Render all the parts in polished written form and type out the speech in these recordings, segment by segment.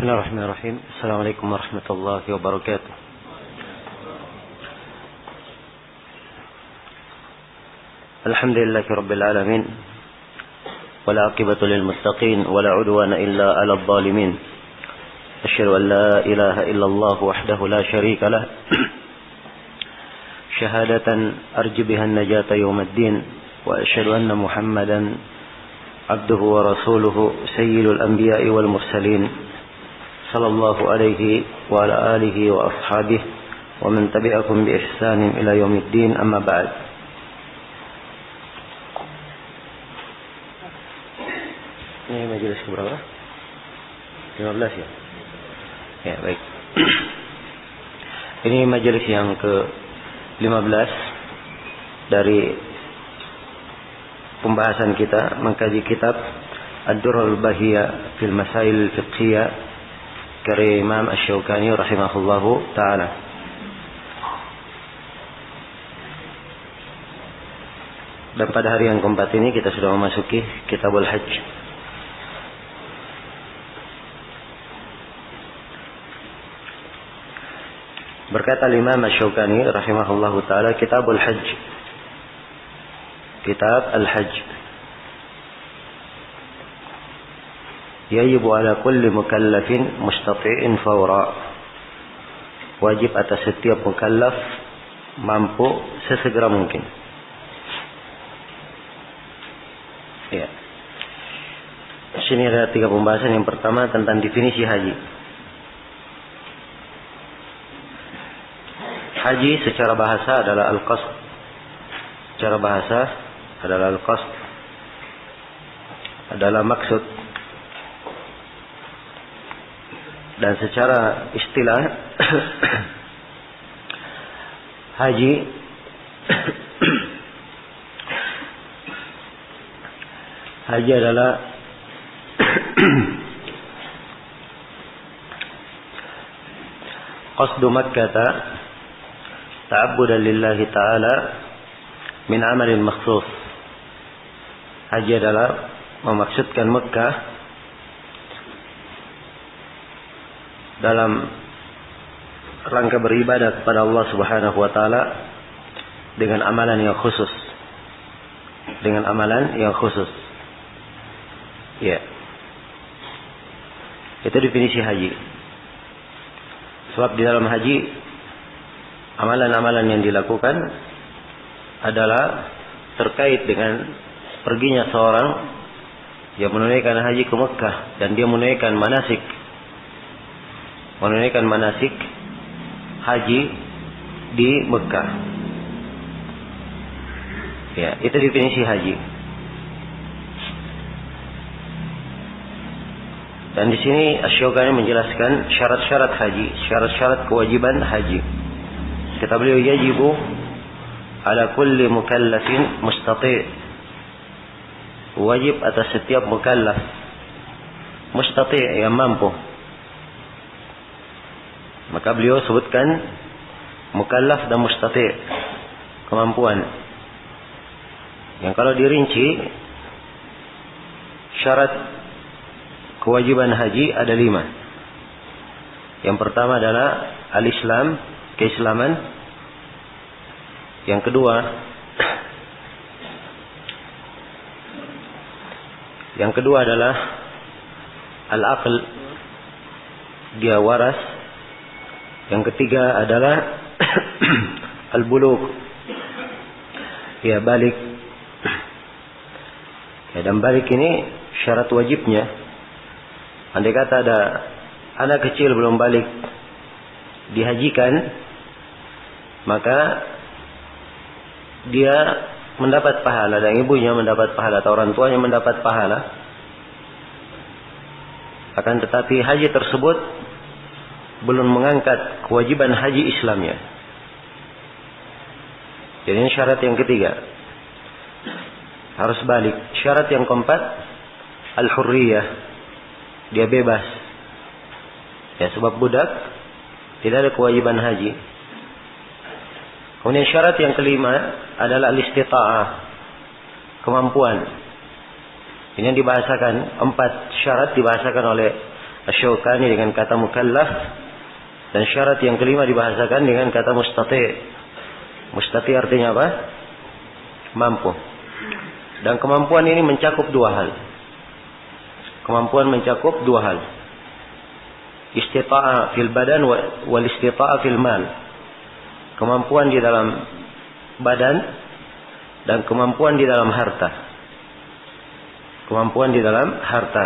بسم الله الرحمن الرحيم. السلام عليكم ورحمة الله وبركاته. الحمد لله رب العالمين، والعاقبة للمتقين، ولا عدوان إلا على الظالمين. أشهد أن لا إله إلا الله وحده لا شريك له شهادة أرجو بها النجاة يوم الدين، وأشهد أن محمدا عبده ورسوله سيد الأنبياء والمرسلين، صلى الله عليه وعلى آله وأصحابه ومن تبعكم بإحسان إلى يوم الدين. أما بعد. Ini majelis keberapa? 15 ya? Ya, baik. Ini majelis yang ke-15 dari pembahasan kita mengkaji kitab Ad-Durrul Bahiyah fil Masail Fiqhiyah karya Imam Asy-Syaukani rahimahullahu ta'ala. Dan pada hari yang keempat ini kita sudah memasuki Kitabul Hajj. Berkata Imam Asy-Syaukani rahimahullahu ta'ala, Kitabul Hajj, Kitab Al-Hajj, yajibu ala kulli mukallafin mustati'in fawra, wajib atas setiap mukallaf mampu sesegera mungkin. Ya. Di sini ada 3 pembahasan. Yang pertama tentang definisi haji. Haji secara bahasa adalah al-qasd. Secara bahasa adalah al-qasd, adalah maksud. Dan secara istilah haji haji adalah qasdu Makkah ta'abbudan lillahi ta'ala min amalin makhsus. Haji adalah memaksudkan Mekah dalam rangka beribadah kepada Allah Subhanahu wa taala dengan amalan yang khusus. Dengan amalan yang khusus. Ya. Itu definisi haji. Sebab di dalam haji amalan-amalan yang dilakukan adalah terkait dengan perginya seorang yang menunaikan haji ke Mekah, dan dia menunaikan manasik haji di Mekah. Ya, itu definisi haji. Dan di sini Asy-Syaukani menjelaskan syarat-syarat haji, syarat-syarat kewajiban haji. Kata beliau, yajibu ala kulli mukallafin mustati', wajib atas setiap mukallaf mustati' yang mampu. Maka beliau sebutkan mukallaf dan mustati', kemampuan. Yang kalau dirinci, syarat kewajiban haji ada 5. Yang pertama adalah al-Islam, keislaman. Yang kedua adalah al-aql, dia waras. Yang ketiga adalah al-bulugh, ya balik. Ya, dan balik ini syarat wajibnya. Andai kata ada anak kecil belum balik dihajikan, maka dia mendapat pahala, dan ibunya mendapat pahala atau orang tuanya mendapat pahala. Akan tetapi haji tersebut belum mengangkat kewajiban haji Islamnya. Jadi ini syarat yang ketiga, harus balik. Syarat yang keempat al-hurriyah, dia bebas. Ya, sebab budak tidak ada kewajiban haji. Kemudian syarat yang kelima adalah al-istita'ah, kemampuan. Ini yang dibahasakan, 4 syarat dibahasakan oleh Asy-Syaukani dengan kata mukallaf, dan syarat yang kelima dibahasakan dengan kata mustati'. Mustati' artinya apa? Mampu. Dan kemampuan ini mencakup dua hal. Kemampuan mencakup dua hal. Istita'ah fil badan wal istita'ah fil mal. Kemampuan di dalam badan dan kemampuan di dalam harta. Kemampuan di dalam harta.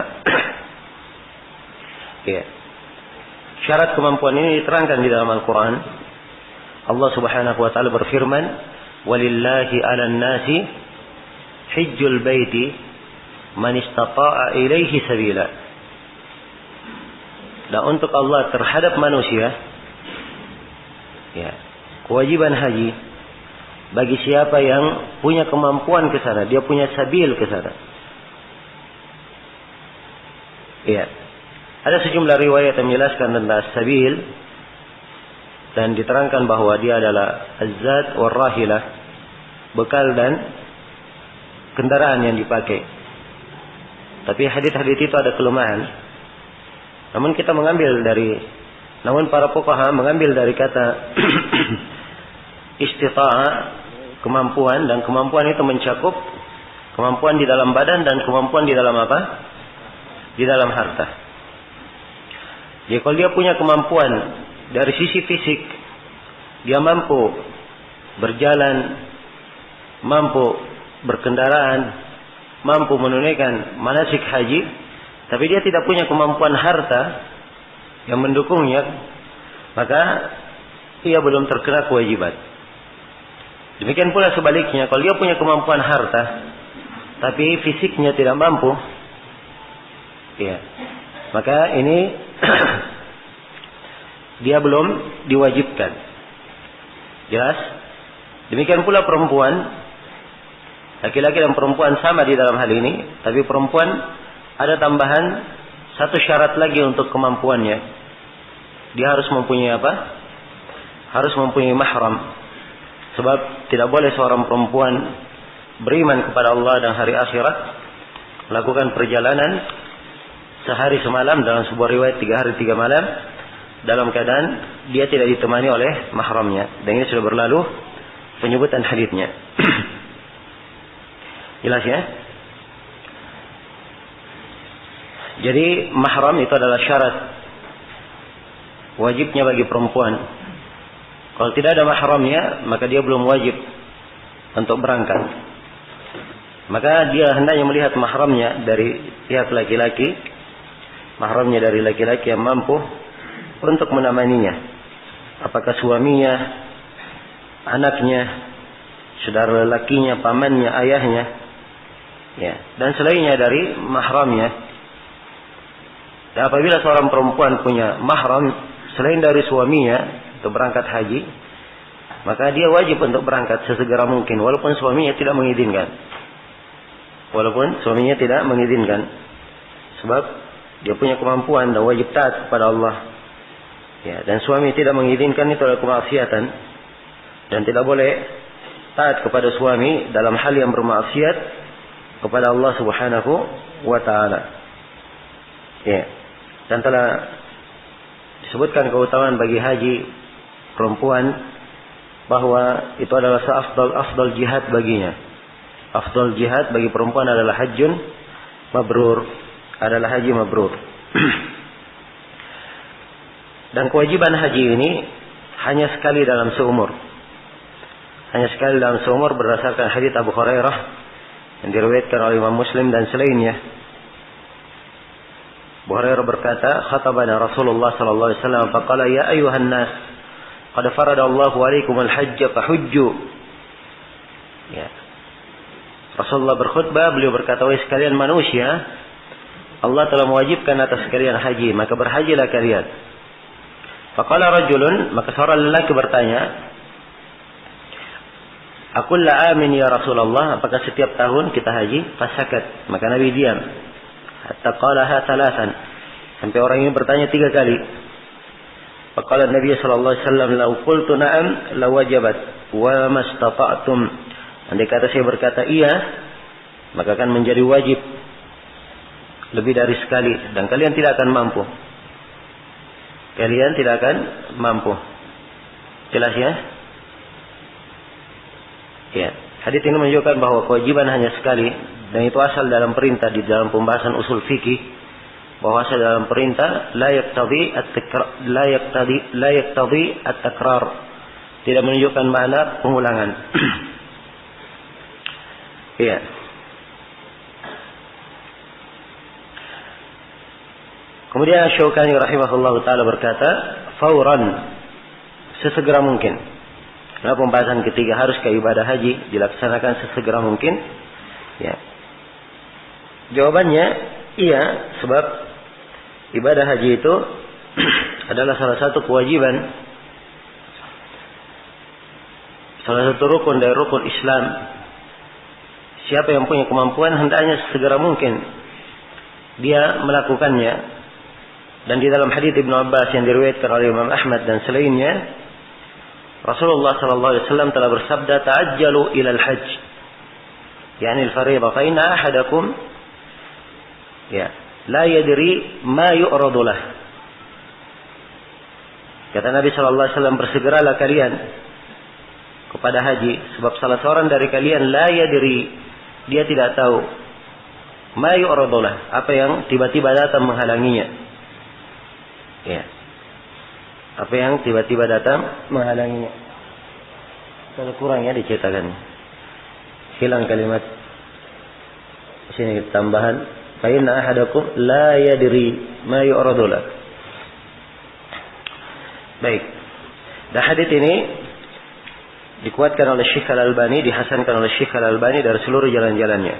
Ya. Syarat kemampuan ini diterangkan di dalam Al-Quran. Allah Subhanahu wa ta'ala berfirman, "Walillahi 'alan nasi hijjul baiti man istata'a ilaihi sabila." Dan untuk Allah terhadap manusia, ya, kewajiban haji bagi siapa yang punya kemampuan ke sana, dia punya sabil ke sana. Ya. Ada sejumlah riwayat yang menjelaskan tentang sabil dan diterangkan bahwa dia adalah az-zad war rahilah, bekal dan kendaraan yang dipakai. Tapi hadits-hadits itu ada kelemahan. Namun para fuqaha mengambil dari kata istita'ah, kemampuan, dan kemampuan itu mencakup kemampuan di dalam badan dan kemampuan di dalam apa? Di dalam harta. Jadi kalau dia punya kemampuan dari sisi fisik, dia mampu berjalan, mampu berkendaraan, mampu menunaikan manasik haji, tapi dia tidak punya kemampuan harta yang mendukungnya, maka ia belum terkena kewajiban. Demikian pula sebaliknya, kalau dia punya kemampuan harta, tapi fisiknya tidak mampu, ya, maka ini dia belum diwajibkan. Jelas? Demikian pula perempuan, laki-laki dan perempuan sama di dalam hal ini, tapi perempuan ada tambahan satu syarat lagi untuk kemampuannya. Dia harus mempunyai apa? Harus mempunyai mahram. Sebab tidak boleh seorang perempuan beriman kepada Allah dan hari akhirat melakukan perjalanan sehari semalam, dalam sebuah riwayat 3 hari 3 malam, dalam keadaan dia tidak ditemani oleh mahramnya. Dan ini sudah berlalu penyebutan haditsnya. Jelas ya? Jadi mahram itu adalah syarat wajibnya bagi perempuan. Kalau tidak ada mahramnya, maka dia belum wajib untuk berangkat. Maka dia hendaknya melihat mahramnya dari pihak laki-laki, mahramnya dari laki-laki yang mampu untuk menemaninya. Apakah suaminya, anaknya, saudara lelakinya, pamannya, ayahnya, ya, dan selainnya dari mahramnya. Dan apabila seorang perempuan punya mahram selain dari suaminya untuk berangkat haji, maka dia wajib untuk berangkat sesegera mungkin, walaupun suaminya tidak mengizinkan. Sebab dia punya kemampuan dan wajib taat kepada Allah. Ya, dan suami tidak mengizinkan, itu adalah kemaksiatan. Dan tidak boleh taat kepada suami dalam hal yang bermaksiat kepada Allah Subhanahu wa ta'ala. Ya. Dan telah disebutkan keutamaan bagi haji perempuan, bahwa itu adalah afdal jihad baginya. Afdal jihad bagi perempuan adalah hajjun mabrur, adalah haji mabrur. Dan kewajiban haji ini hanya sekali dalam seumur. Hanya sekali dalam seumur berdasarkan hadits Abu Hurairah yang diriwayatkan oleh Imam Muslim dan selainnya. Abu Hurairah berkata, "Khatabana Rasulullah sallallahu alaihi wasallam faqala ya ayyuhan nas, qad faradallahu alaikum al-hajj fahujju." Ya. Rasulullah berkhutbah, beliau berkata, "Wahai sekalian manusia, Allah telah mewajibkan atas kalian haji, maka berhajilah kalian." Faqala rajulun, maka seorang lelaki bertanya, "Aqul la amin ya Rasulullah, apakah setiap tahun kita haji?" Fasakat, maka Nabi diam. Hatta qalaha thalathan, sampai orang ini bertanya 3 kali. Faqala Nabi sallallahu alaihi wasallam, "Lau qultu na'am la wajabat wa mastata'tum." Andai kata saya berkata iya, maka akan menjadi wajib lebih dari sekali, dan kalian tidak akan mampu. kalian tidak akan mampu. Jelas ya? Ya. Hadits ini menunjukkan bahwa kewajiban hanya sekali, dan itu asal dalam perintah di dalam pembahasan usul fikih, bahwa asal dalam perintah la yaqtadi at-takrar, tidak menunjukkan makna pengulangan. Iya. Kemudian Syaukani rahimahullahu taala berkata, fauran, sesegera mungkin. Nah, pembahasan ketiga, haruskah ibadah haji dilaksanakan sesegera mungkin? Ya. Jawabannya iya, sebab ibadah haji itu adalah salah satu kewajiban, salah satu rukun dari rukun Islam. Siapa yang punya kemampuan hendaknya sesegera mungkin dia melakukannya. Dan di dalam hadits Ibnu Abbas yang diriwayatkan oleh Imam Ahmad dan selainnya, Rasulullah sallallahu alaihi wasallam telah bersabda, "Ta'ajjalu ila al-hajj." Yani al-fariidhah, fa inna ahadakum la yadri ma yu'radu lah. Kata Nabi sallallahu alaihi wasallam, bersegeralah kalian kepada haji, sebab salah seorang dari kalian la yadri, dia tidak tahu ma yu'radu lah, apa yang tiba-tiba datang menghalanginya. Ya. Apa yang tiba-tiba datang menghalanginya. Kalau kurang ya diceritakan. Hilang kalimat sini tambahan, fa inna ahadakum la yadri ma yu'radu lah. Baik. Dan hadits ini dikuatkan oleh Syekh Al-Albani, dihasankan oleh Syekh Al-Albani dari seluruh jalan-jalannya.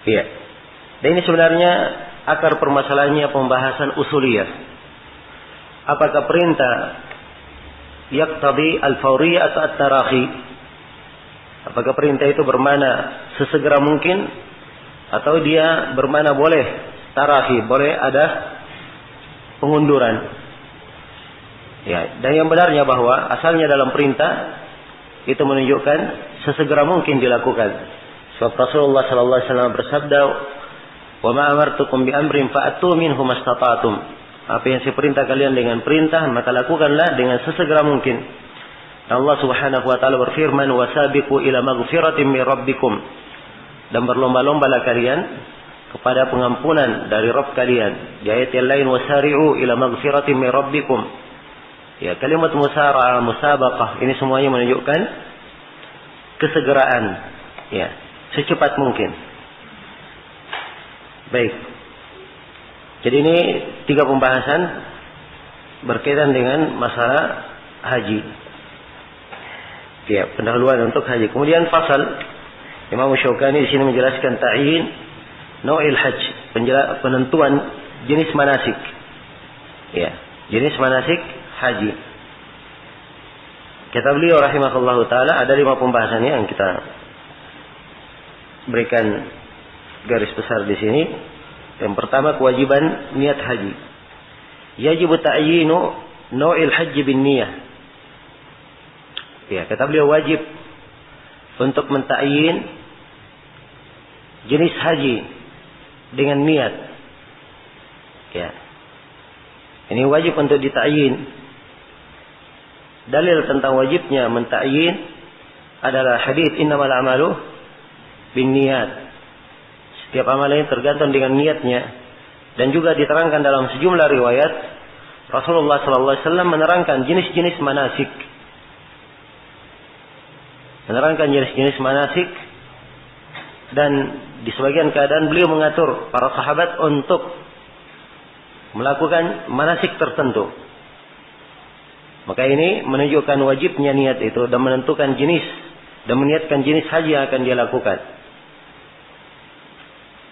Iya. Dan ini sebenarnya akar permasalahannya pembahasan usuliyah. Apakah perintah yaqtadi al-fawriyah atau at-tarahi? Apakah perintah itu bermakna sesegera mungkin, atau dia bermakna boleh tarahi, boleh ada pengunduran? Ya, dan yang benarnya bahwa asalnya dalam perintah itu menunjukkan sesegera mungkin dilakukan. Sebab Rasulullah sallallahu alaihi wasallam bersabda, "Wa ma amartukum bi amrin fa'atu minhu mastata'tum." Apa yang saya perintah kalian dengan perintah, maka lakukanlah dengan sesegera mungkin. Allah Subhanahu wa taala berfirman, "Wasabiqu ila maghfiratin min rabbikum." Dan berlomba-lombalah kalian kepada pengampunan dari Rabb kalian. Di ayat yang lain, "Wasari'u ila maghfiratin min rabbikum." Ya, kalimat musara'ah, musabaqah, ini semuanya menunjukkan kesegeraan. Ya, secepat mungkin. Baik. Jadi ini 3 pembahasan berkaitan dengan masalah haji. Ya, pendahuluan untuk haji. Kemudian fasal Imam Syaukani di sini menjelaskan ta'yin nau'il hajj, penentuan jenis manasik. Ya, jenis manasik haji. Kata beliau rahimahullahu taala, ada 5 pembahasannya yang kita berikan garis besar di sini. Yang pertama, kewajiban niat haji. Yajibu ta'yinu nau'il haji bin niyah. Ya, kata beliau wajib untuk mentakyin jenis haji dengan niat. Ya. Ini wajib untuk ditakyin. Dalil tentang wajibnya mentakyin adalah hadits innamal a'malu binniyat. Setiap amalan tergantung dengan niatnya, dan juga diterangkan dalam sejumlah riwayat Rasulullah sallallahu alaihi wasallam menerangkan jenis-jenis manasik. Dan di sebagian keadaan beliau mengatur para sahabat untuk melakukan manasik tertentu. Maka ini menunjukkan wajibnya niat itu, dan menentukan jenis dan meniatkan jenis haji yang akan dia lakukan.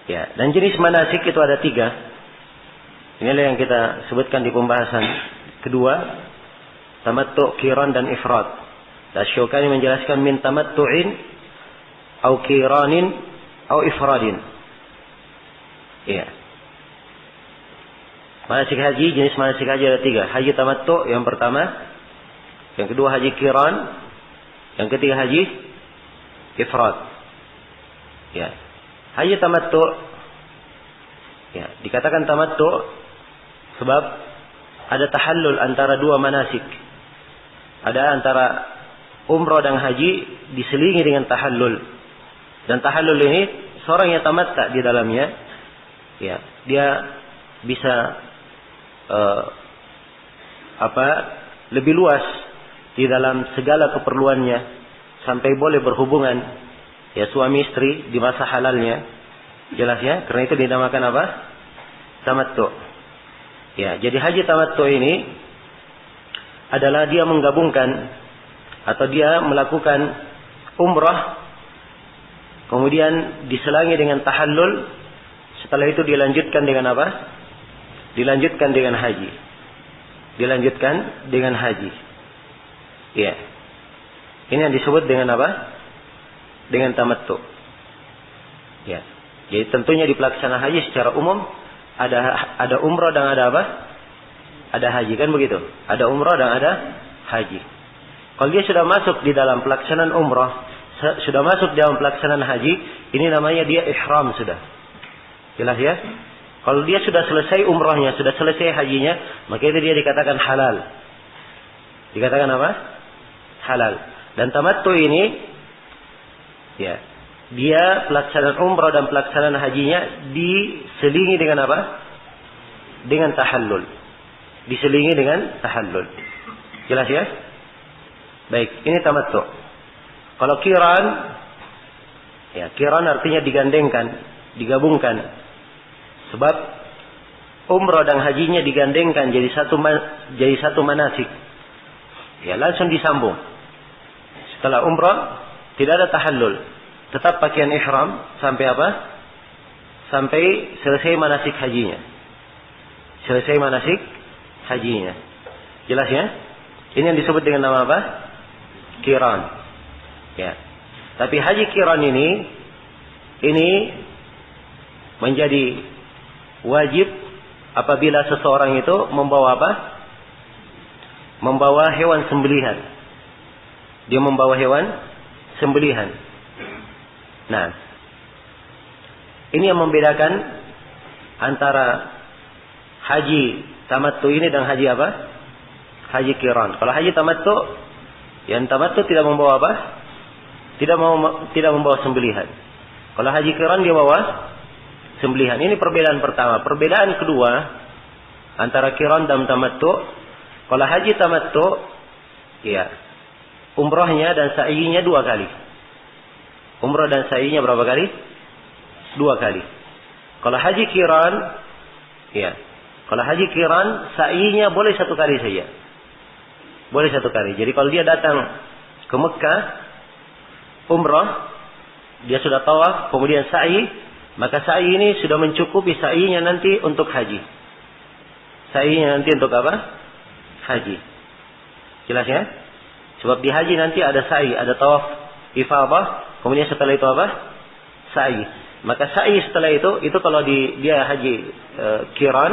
Ya, dan jenis manasik itu ada 3. Inilah yang kita sebutkan di pembahasan kedua, tamattu', qiran dan ifrad. Dan Syaukani menjelaskan min tamattu'in au qiranin au ifradin. Ya. Manasik haji, jenis manasik haji ada 3. Haji tamattu' yang pertama, yang kedua haji qiran, yang ketiga haji ifrad. Ya. Haji tamattu', ya, dikatakan tamattu' sebab ada tahallul antara dua manasik. Ada antara umrah dan haji diselingi dengan tahallul. Dan tahallul ini seorang yang tamatta di dalamnya, ya, dia bisa lebih luas di dalam segala keperluannya sampai boleh berhubungan, ya, suami istri di masa halalnya. Jelas ya? Karena itu dinamakan apa? Tamattu. Ya, jadi haji tamattu ini adalah dia menggabungkan atau dia melakukan umrah kemudian diselangi dengan tahallul, setelah itu dilanjutkan dengan apa? Dilanjutkan dengan haji. Dilanjutkan dengan haji. Ya. Ini yang disebut dengan apa? Dengan tamattu. Ya. Jadi tentunya di pelaksanaan haji secara umum ada umrah dan ada apa? Ada haji, kan begitu? Ada umrah dan ada haji. Kalau dia sudah masuk di dalam pelaksanaan umrah, sudah masuk dalam pelaksanaan haji, ini namanya dia ihram sudah. Jelas ya? Kalau dia sudah selesai umrahnya, sudah selesai hajinya, maka itu dia dikatakan halal. Dikatakan apa? Halal. Dan tamattu ini, ya, dia pelaksanaan umrah dan pelaksanaan hajinya diselingi dengan apa? Dengan tahallul. Diselingi dengan tahallul. Jelas ya? Baik, ini tamattu. Kalau qiran, ya, qiran artinya digandengkan, digabungkan. Sebab umrah dan hajinya digandengkan jadi satu manasik. Ya, langsung disambung. Setelah umrah tidak ada tahallul, tetap pakaian ihram sampai apa? Sampai selesai manasik hajinya. Selesai manasik hajinya. Jelas ya? Ini yang disebut dengan nama apa? Qiran. Ya. Tapi haji qiran ini menjadi wajib apabila seseorang itu membawa apa? Membawa hewan sembelihan. Dia membawa hewan sembelihan. Nah, ini yang membedakan antara haji tamattu ini dan haji apa? Haji qiran. Kalau haji tamattu, yang tamattu tidak membawa apa? Tidak membawa sembelihan. Kalau haji qiran dia bawa sembelihan. Ini perbedaan pertama. Perbedaan kedua antara qiran dan tamattu. Kalau haji tamattu, ya, umrahnya dan sa'inya 2 kali. Umrah dan sa'inya berapa kali? 2 kali. Kalau haji qiran, ya, kalau haji qiran sa'inya boleh 1 kali saja. Boleh 1 kali. Jadi kalau dia datang ke Mekah, umrah, dia sudah tawaf, kemudian sa'i, maka sa'i ini sudah mencukupi sa'inya nanti untuk haji. Sa'inya nanti untuk apa? Haji. Jelas ya? Sebab di haji nanti ada sa'i, ada tawaf ifadah, kemudian setelah itu apa? Sa'i. Maka sa'i setelah itu kalau dia haji qiran,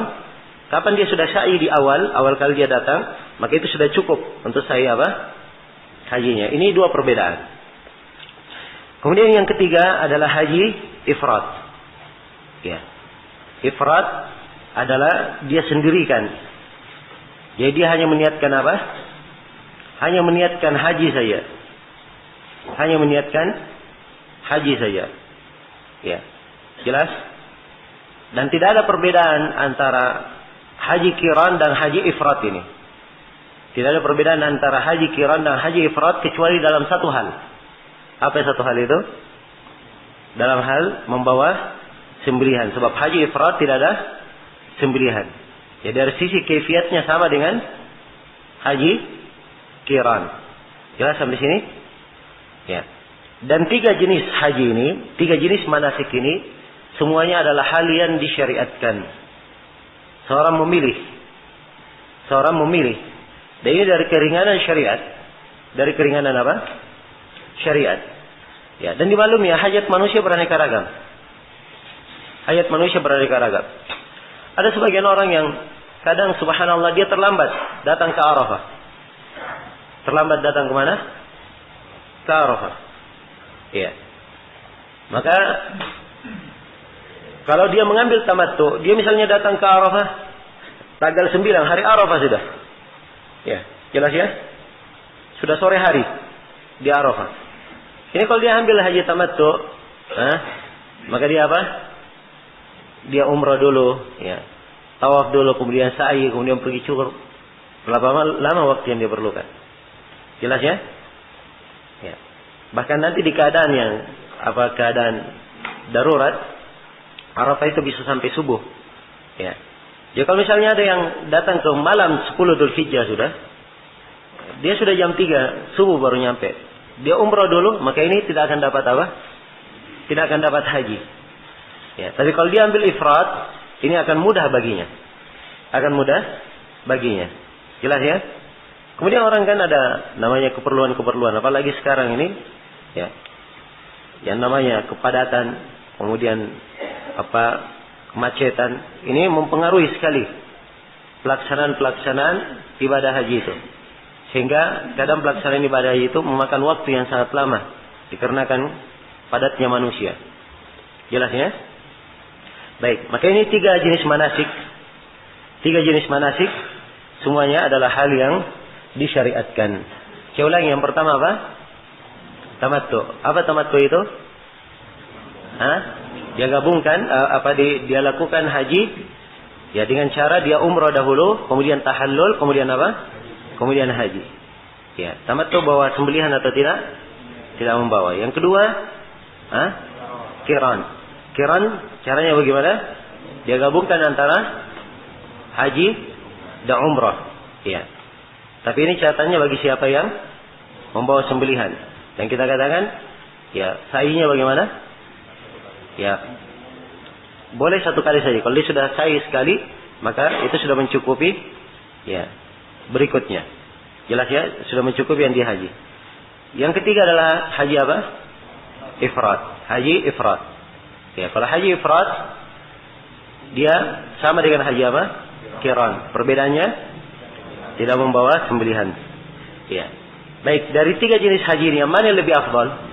kapan dia sudah sa'i di awal kali dia datang, maka itu sudah cukup untuk sa'i apa? Hajinya. Ini 2 perbedaan. Kemudian yang ketiga adalah haji ifrat. Ya. Ifrat adalah dia sendirikan. Jadi dia hanya meniatkan apa? Hanya meniatkan haji saja. Hanya meniatkan haji saja. Ya. Jelas? Dan tidak ada perbedaan antara haji qiran dan haji ifrat ini. Tidak ada perbedaan antara haji qiran dan haji ifrat kecuali dalam satu hal. Apa satu hal itu? Dalam hal membawa sembelihan. Sebab haji ifrat tidak ada sembelihan. Jadi dari sisi kaifiatnya sama dengan haji qiran. Jelas sampai sini? Ya. Dan 3 jenis haji ini, 3 jenis manasik ini, semuanya adalah hal yang disyariatkan. Seorang memilih. Dan ini dari keringanan syariat. Dari keringanan apa? Syariat. Ya. Dan dimaklumi ya, hajat manusia beraneka ragam. Hajat manusia beraneka ragam. Ada sebagian orang yang kadang subhanallah dia terlambat datang ke Arafah. Terlambat datang ke mana? Ke Arafah. Iya. Maka kalau dia mengambil tamattu, dia misalnya datang ke Arafah Tanggal 9 hari Arafah sudah. Ya, jelas ya? Sudah sore hari di Arafah. Ini kalau dia ambil haji tamattu, maka dia apa? Dia umrah dulu, ya. Tawaf dulu, kemudian sa'i, kemudian pergi cukur. Berapa lama waktu yang dia perlukan? Jelas ya? Ya. Bahkan nanti di keadaan yang keadaan darurat, Arafah itu bisa sampai subuh. Ya. Jadi kalau misalnya ada yang datang ke malam 10 Dzulhijjah sudah, dia sudah jam 3 subuh baru nyampe. Dia umrah dulu, maka ini tidak akan dapat apa? Tidak akan dapat haji. Ya, tapi kalau dia ambil ifrat, ini akan mudah baginya. Akan mudah baginya. Jelas ya? Kemudian orang kan ada namanya keperluan-keperluan, apalagi sekarang ini, ya, yang namanya kepadatan, kemudian kemacetan, ini mempengaruhi sekali pelaksanaan ibadah haji itu. Sehingga kadang pelaksanaan ibadah haji itu memakan waktu yang sangat lama dikarenakan padatnya manusia. Jelas ya? Baik, maka ini 3 jenis manasik. 3 jenis manasik semuanya adalah hal yang disyariatkan. Saya ulangi, yang pertama apa? Tamattu. Apa tamattu itu? Dia gabungkan dia lakukan haji ya dengan cara dia umrah dahulu, kemudian tahallul, kemudian apa? Kemudian haji. Ya, tamattu bawa sembelihan atau tidak? Tidak membawa. Yang kedua, qiran. Qiran caranya bagaimana? Dia gabungkan antara haji dan umrah. Ya. Tapi ini catatannya bagi siapa yang membawa sembelihan. Dan kita katakan, ya, sa'inya bagaimana? Ya, boleh 1 kali saja. Kalau dia sudah sa'i sekali, maka itu sudah mencukupi. Ya, berikutnya. Jelas ya, sudah mencukupi yang dia haji. Yang ketiga adalah haji apa? Ifrat. Haji ifrat. Ya, kalau haji ifrat, dia sama dengan haji apa? Qiran. Perbedaannya tidak membawa sembelihan. Ya. Baik, dari 3 jenis haji ini yang mana yang lebih afdal?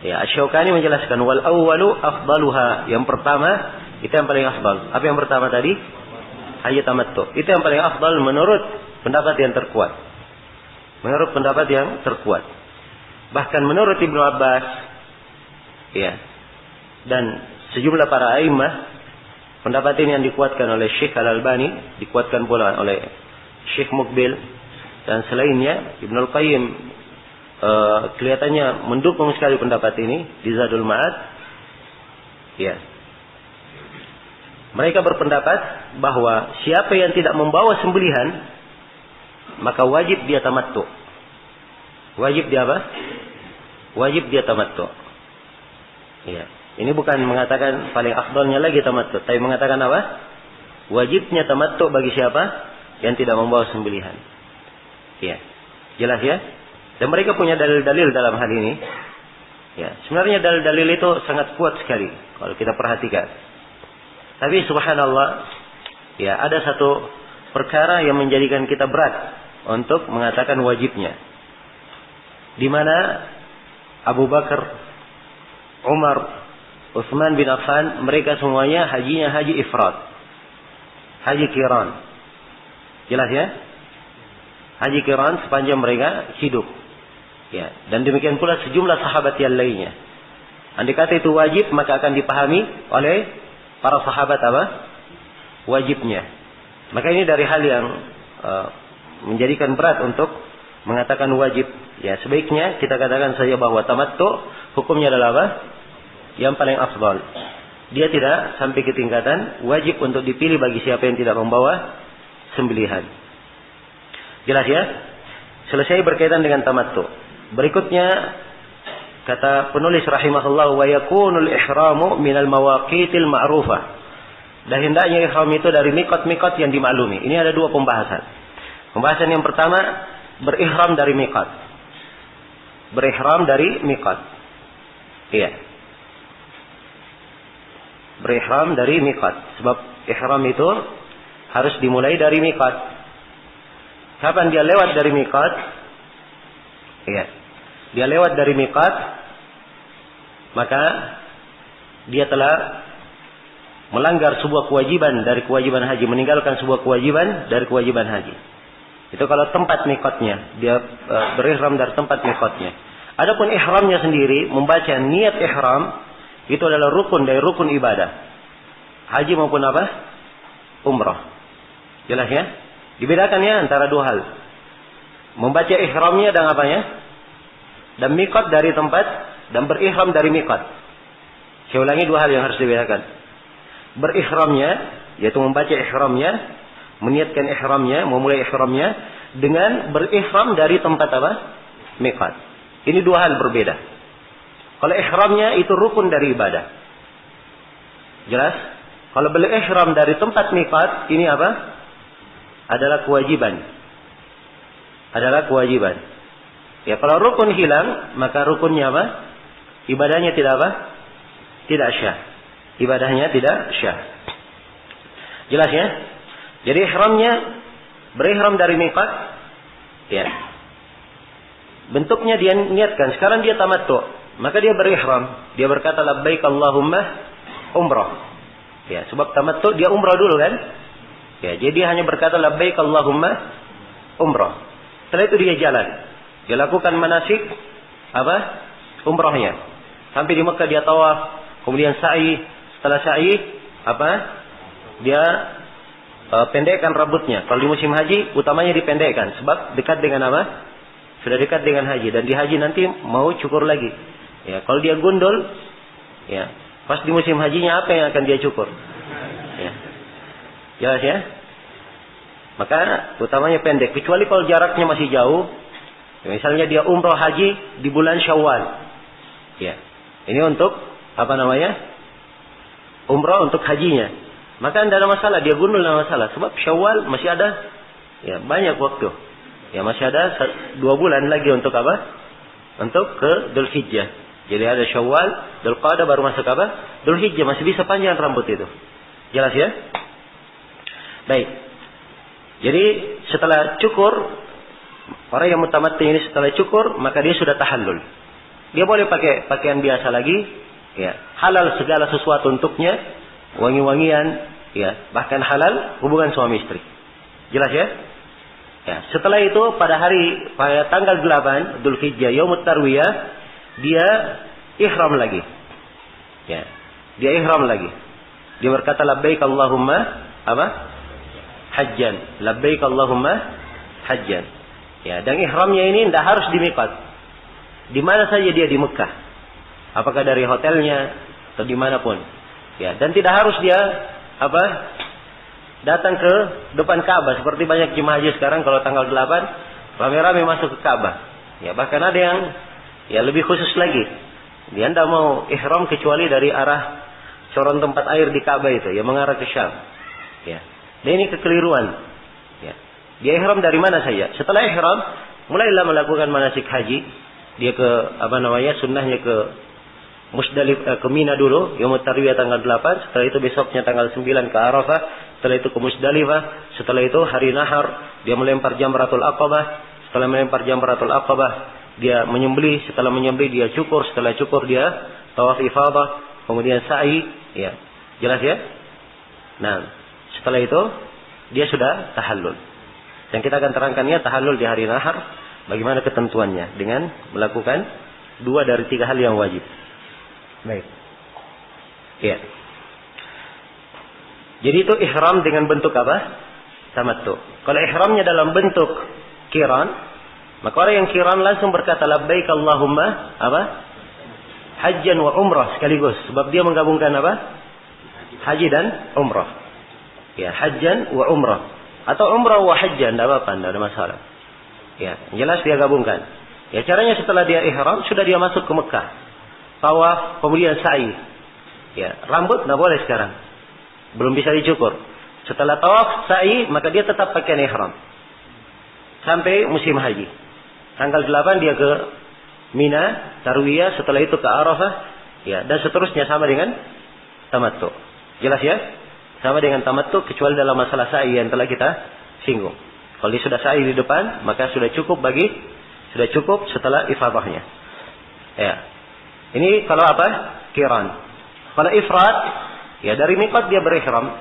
Ya, Asy-Syaukani menjelaskan wal awwalu afdaluha. Yang pertama itu yang paling afdal. Apa yang pertama tadi? Haji tamattu. Itu yang paling afdal menurut pendapat yang terkuat. Menurut pendapat yang terkuat. Bahkan menurut Ibnu Abbas, ya, dan sejumlah para a'immah, pendapat ini yang dikuatkan oleh Syekh Al-Albani, dikuatkan pula oleh Syekh Muqbil dan selainnya. Ibnu Al-Qayyim kelihatannya mendukung sekali pendapat ini di Zadul Ma'ad. Ya. Mereka berpendapat bahwa siapa yang tidak membawa sembelihan, maka wajib dia tamattu. Wajib dia apa? Wajib dia tamattu. Ya. Ini bukan mengatakan paling afdalnya lagi tamattu, tapi mengatakan apa? Wajibnya tamattu bagi siapa yang tidak membawa sembelihan. Ya. Jelas ya? Dan mereka punya dalil-dalil dalam hal ini. Ya, sebenarnya dalil-dalil itu sangat kuat sekali kalau kita perhatikan. Tapi subhanallah, ya, ada satu perkara yang menjadikan kita berat untuk mengatakan wajibnya. Di mana Abu Bakar, Umar, Utsman bin Affan, mereka semuanya hajinya haji ifrat. Haji qiran. Jelas ya? Haji qiran sepanjang mereka hidup. Ya, dan demikian pula sejumlah sahabat yang lainnya. Andai kata itu wajib, maka akan dipahami oleh para sahabat apa? Wajibnya. Maka ini dari hal yang menjadikan berat untuk mengatakan wajib. Ya, sebaiknya kita katakan saja bahwa tamattu hukumnya adalah apa? Yang paling afdal. Dia tidak sampai ke tingkatan wajib untuk dipilih bagi siapa yang tidak membawa sembelihan. Jelas ya? Selesai berkaitan dengan tamattu. Berikutnya kata penulis rahimahullah, wa yakunul ihramu minal mawaqitil ma'rufah. Dan hendaknya ihram itu dari miqat-miqat yang dimaklumi. Ini ada 2 pembahasan. Pembahasan yang pertama, berihram dari miqat. Berihram dari miqat. Iya. Berihram dari miqat. Sebab ihram itu harus dimulai dari miqat. Kapan dia lewat dari miqat? Iya. Dia lewat dari miqat, maka dia telah melanggar sebuah kewajiban dari kewajiban haji, meninggalkan sebuah kewajiban dari kewajiban haji. Itu kalau tempat mikotnya, dia berihram dari tempat mikotnya. Adapun ihramnya sendiri, membaca niat ihram, itu adalah rukun dari rukun ibadah. Haji maupun apa? Umrah. Jelas ya? Dibedakan ya antara dua hal. Membaca ihramnya dan apanya? Dan mikot dari tempat, dan berihram dari mikot. Saya ulangi dua hal yang harus dibedakan. Berihramnya, yaitu membaca ihramnya, meniatkan ihramnya, memulai ihramnya, dengan berihram dari tempat apa? Mikot. Ini dua hal berbeda. Kalau ihramnya itu rukun dari ibadah. Jelas? Kalau berihram dari tempat mikot, ini apa? Adalah kewajiban. Adalah kewajiban. Ya, kalau rukun hilang, maka rukunnya apa? Ibadahnya tidak apa? Tidak syah. Ibadahnya tidak syah. Jelas ya? Jadi ihramnya berihram dari mikot. Ya. Bentuknya dia niatkan. Sekarang dia tamattu. Maka dia berihram. Dia berkata labbaik Allahumma umrah. Ya, sebab tamattu dia umrah dulu kan? Ya, jadi dia hanya berkata labbaik Allahumma umrah. Setelah itu dia jalan. Dia lakukan manasik apa? Umrahnya. Sampai di Mekah dia tawaf, kemudian sa'i. Setelah sa'i apa? Dia pendekkan rambutnya. Kalau di musim haji utamanya dipendekkan sebab dekat dengan apa? Sudah dekat dengan haji, dan di haji nanti mau cukur lagi. Ya, kalau dia gundul, ya, pas di musim hajinya apa yang akan dia cukur? Ya. Jelas ya? Maka utamanya pendek, kecuali kalau jaraknya masih jauh. Ya, misalnya dia umrah haji di bulan Syawal. Ya. Ini untuk apa namanya? Umrah untuk hajinya. Maka tidak ada masalah, dia gundul tidak ada masalah. Sebab Syawal masih ada ya banyak waktu. Ya masih ada 2 bulan lagi untuk apa? Untuk ke Dzulhijjah. Jadi ada Syawal, Dzulqa'dah baru masuk apa? Dzulhijjah, masih bisa panjang rambut itu. Jelas ya? Baik. Jadi setelah cukur, orang yang mutamatti ini setelah cukur, maka dia sudah tahallul. Dia boleh pakai pakaian biasa lagi, ya. Halal segala sesuatu untuknya, wangi-wangian, ya, bahkan halal hubungan suami istri. Jelas ya? Ya, setelah itu pada tanggal 8 Dzulhijjah yaumut tarwiyah dia ihram lagi. Ya. Dia ihram lagi. Dia berkata labbaik Allahumma apa? Hajjan. Labbaik Allahumma hajjan. Ya, dan ihramnya ini tidak harus di miqat. Di mana saja dia di Mekah. Apakah dari hotelnya atau dimanapun. Ya, dan tidak harus dia apa? Datang ke depan Ka'bah seperti banyak jemaah haji sekarang kalau tanggal 8 rame-rame masuk ke Ka'bah. Ya, bahkan ada yang ya lebih khusus lagi. Dia tidak mau ihram kecuali dari arah corong tempat air di Ka'bah itu, ya mengarah ke Syam. Ya. Dan ini kekeliruan. Ya. Dia ihram dari mana saja? Setelah ihram, mulailah melakukan manasik haji. Dia ke apa namanya? Sunnahnya ke Musdalifah, ke Mina dulu, yaumut tarwiyah tanggal 8, setelah itu besoknya tanggal 9 ke Arafah, setelah itu ke Musdalifah, setelah itu hari Nahar, dia melempar Jamratul Aqabah, setelah melempar Jamratul Aqabah, dia menyembelih, setelah menyembelih dia cukur, setelah cukur dia tawaf ifadah, kemudian sa'i, ya. Jelas ya? Nah, setelah itu dia sudah tahallul. Dan kita akan terangkannya tahallul di hari Nahar, bagaimana ketentuannya dengan melakukan 2 dari 3 hal yang wajib. Baik. Ya. Jadi itu ihram dengan bentuk apa? Tamattu. Kalau ihramnya dalam bentuk qiran, maka orang yang qiran langsung berkata labbaik Allahumma apa? Hajjan wa umrah sekaligus, sebab dia menggabungkan apa? Haji dan umrah. Ya, hajjan wa umrah atau umrah wa hajjan, tidak apa-apa, tidak ada masalah. Ya, jelas dia gabungkan. Ya, caranya setelah dia ihram sudah dia masuk ke Mekah. Tawaf, kemudian sa'i. Ya, rambut tidak boleh sekarang. Belum bisa dicukur. Setelah tawaf, sa'i, maka dia tetap pakai ihram. Sampai musim haji. Tanggal 8 dia ke Mina, Tarwiyah, setelah itu ke Arafah. Ya, dan seterusnya sama dengan tamattu. Jelas ya? Sama dengan tamattu, kecuali dalam masalah sa'i yang telah kita singgung. Kalau dia sudah sa'i di depan, maka sudah cukup setelah ifadahnya. Ya. Ini kalau apa? Qiran. Kalau ifrad, Ya, dari miqat dia berihram.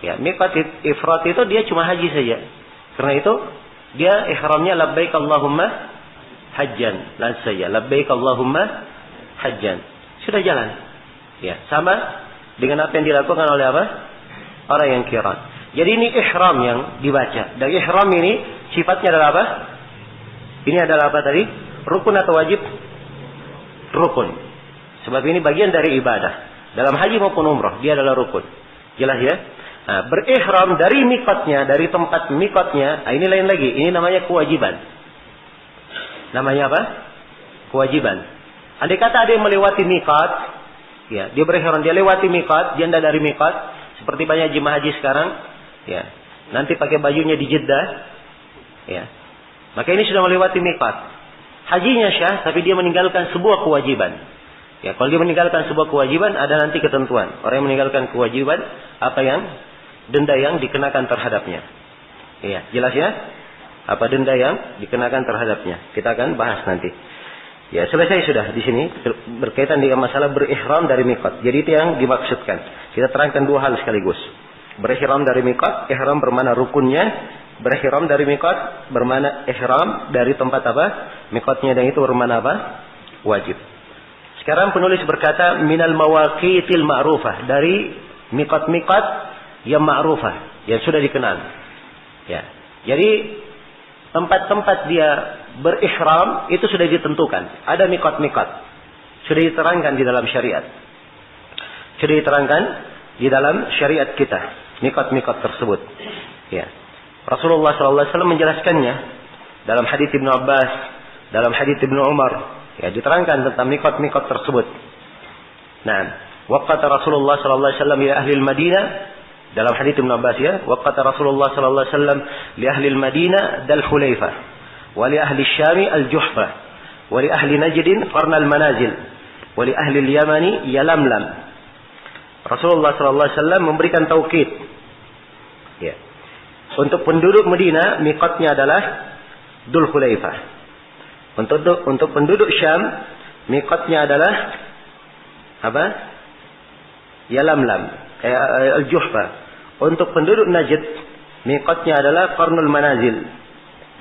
Ya, miqat ifrat itu dia cuma haji saja. Karena itu dia ihramnya labbaik Allahumma hajjan. Langsung saja labbaik Allahumma hajjan. Sudah jalan. Ya, sama dengan apa yang dilakukan oleh apa? Orang yang qiran. Jadi ini ihram yang dibaca. Dan ihram ini sifatnya adalah apa? Ini adalah apa tadi? Rukun atau wajib? Rukun. Sebab ini bagian dari ibadah. Dalam haji maupun umrah, dia adalah rukun. Jelas ya? Nah, berihram dari mikotnya, dari tempat mikotnya, ini lain lagi. Ini namanya kewajiban. Namanya apa? Kewajiban. Andai kata ada yang melewati mikot, ya, dia berihram, dia lewati mikot, dia tidak dari mikot, seperti banyak jemaah haji sekarang, ya, nanti pakai bajunya di Jeddah, ya, maka ini sudah melewati mikot. Hajinya syah, tapi dia meninggalkan sebuah kewajiban. Ya, kalau dia meninggalkan sebuah kewajiban, ada nanti ketentuan. Orang yang meninggalkan kewajiban, apa yang denda yang dikenakan terhadapnya. Iya, jelas ya? Apa denda yang dikenakan terhadapnya? Kita akan bahas nanti. Ya, selesai sudah di sini berkaitan dengan masalah berihram dari miqat. Jadi itu yang dimaksudkan. Kita terangkan dua hal sekaligus. Berihram dari miqat, ihram bermakna rukunnya. Berihram dari miqat bermakna ihram dari tempat apa? Miqatnya, dan itu bermakna apa? Wajib. Sekarang penulis berkata minal mawaqitil ma'rufah, dari miqat-miqat yang ma'rufah, yang sudah dikenal. Ya. Jadi tempat-tempat dia berihram itu sudah ditentukan. Ada miqat-miqat. Sudah diterangkan di dalam syariat. Sudah diterangkan di dalam syariat kita. Miqat-miqat tersebut. Ya. Rasulullah SAW menjelaskannya dalam hadits Ibnu Abbas, dalam hadits Ibnu Umar. Ya, diterangkan tentang miqat-miqat tersebut. Nah, waqata Rasulullah sallallahu alaihi wasallam li ahli al-Madinah, dalam hadits Ibnu Abbas ya, waqata Rasulullah sallallahu alaihi wasallam li ahli al-Madinah Dal Hulaifah, wa li ahli Syam al-Juhfa, wa li ahli Najd Qarn al-Manazil, wa li ahli al-Yamani Yalamlam. Rasulullah sallallahu alaihi wasallam memberikan taukid. Ya. Untuk penduduk Madinah miqatnya adalah Dzul Hulaifah. Untuk penduduk Syam, miqatnya adalah apa? Yalamlam, al-Juhfa. Untuk penduduk Najd, miqatnya adalah Qarnul Manazil.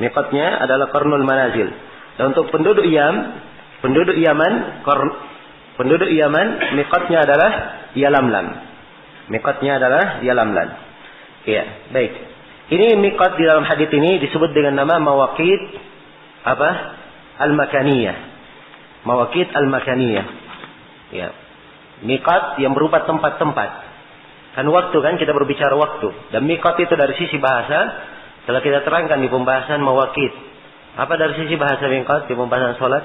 Miqatnya adalah Qarnul Manazil. Dan untuk penduduk Yaman, miqatnya adalah Yalamlam. Miqatnya adalah Yalamlam. Iya, baik. Ini miqat di dalam hadits ini disebut dengan nama mawaqit apa? Al-Makaniyah. Mawaqit Al-Makaniyah. Ya. Miqat yang berupa tempat-tempat. Kan waktu, kan kita berbicara waktu. Dan miqat itu dari sisi bahasa telah kita terangkan di pembahasan mawaqit. Apa dari sisi bahasa miqat di pembahasan salat?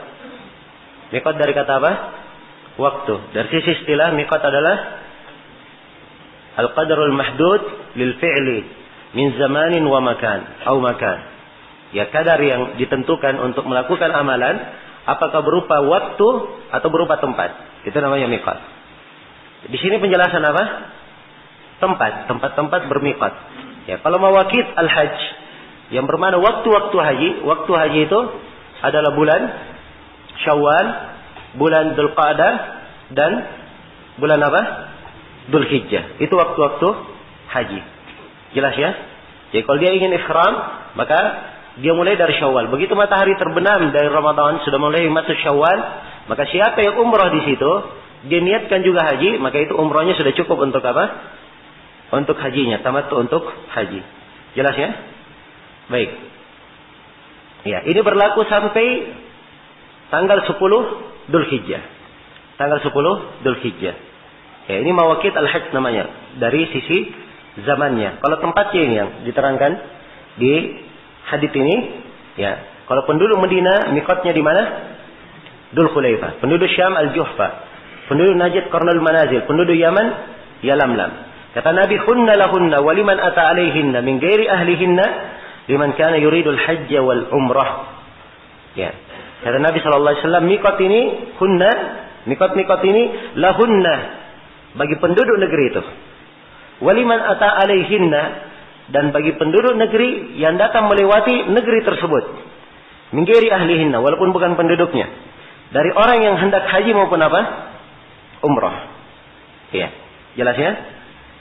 Miqat dari kata apa? Waktu. Dari sisi istilah miqat adalah al-qadarul mahdud lil fi'li min zamanin wa makan atau makan. Ya, kadar yang ditentukan untuk melakukan amalan, apakah berupa waktu atau berupa tempat. Itu namanya miqat. Di sini penjelasan apa? Tempat-tempat bermiqat. Ya, kalau mawaqit al-hajj yang bermakna waktu-waktu haji, waktu haji itu adalah bulan Syawal, bulan Dzulqa'dah, dan bulan apa? Dzulhijjah. Itu waktu-waktu haji. Jelas ya? Jadi kalau dia ingin ihram, maka dia mulai dari Syawal. Begitu matahari terbenam dari Ramadan, sudah mulai masuk Syawal, maka siapa yang umrah di situ, dia niatkan juga haji, maka itu umrahnya sudah cukup untuk apa? Untuk hajinya, tamattu untuk haji. Jelas ya? Baik. Ya, ini berlaku sampai tanggal 10 Dzulhijjah. Tanggal 10 Dzulhijjah. Ya, ini mawaqit al-hajj namanya, dari sisi zamannya. Kalau tempatnya ini yang diterangkan di hadits ini, ya. Kalau penduduk Madinah, miqatnya di mana? Dzul Hulaifah. Penduduk Syam al-Juhfa. Penduduk Najd Qarnul Manazil. Penduduk Yaman Yalamlam. Kata Nabi, "Hunna lahunna wa liman ata alaihinna min ghairi ahlihinna liman kana yuridul hajj wal umrah." Ya. Kata Nabi sallallahu alaihi wasallam, miqat ini hunna, miqat-miqat ini lahunna, bagi penduduk negeri itu. Wa liman ata alaihinna, dan bagi penduduk negeri yang datang melewati negeri tersebut. Min ghairi ahlihinna, walaupun bukan penduduknya. Dari orang yang hendak haji maupun apa? Umrah. Iya. Jelas ya?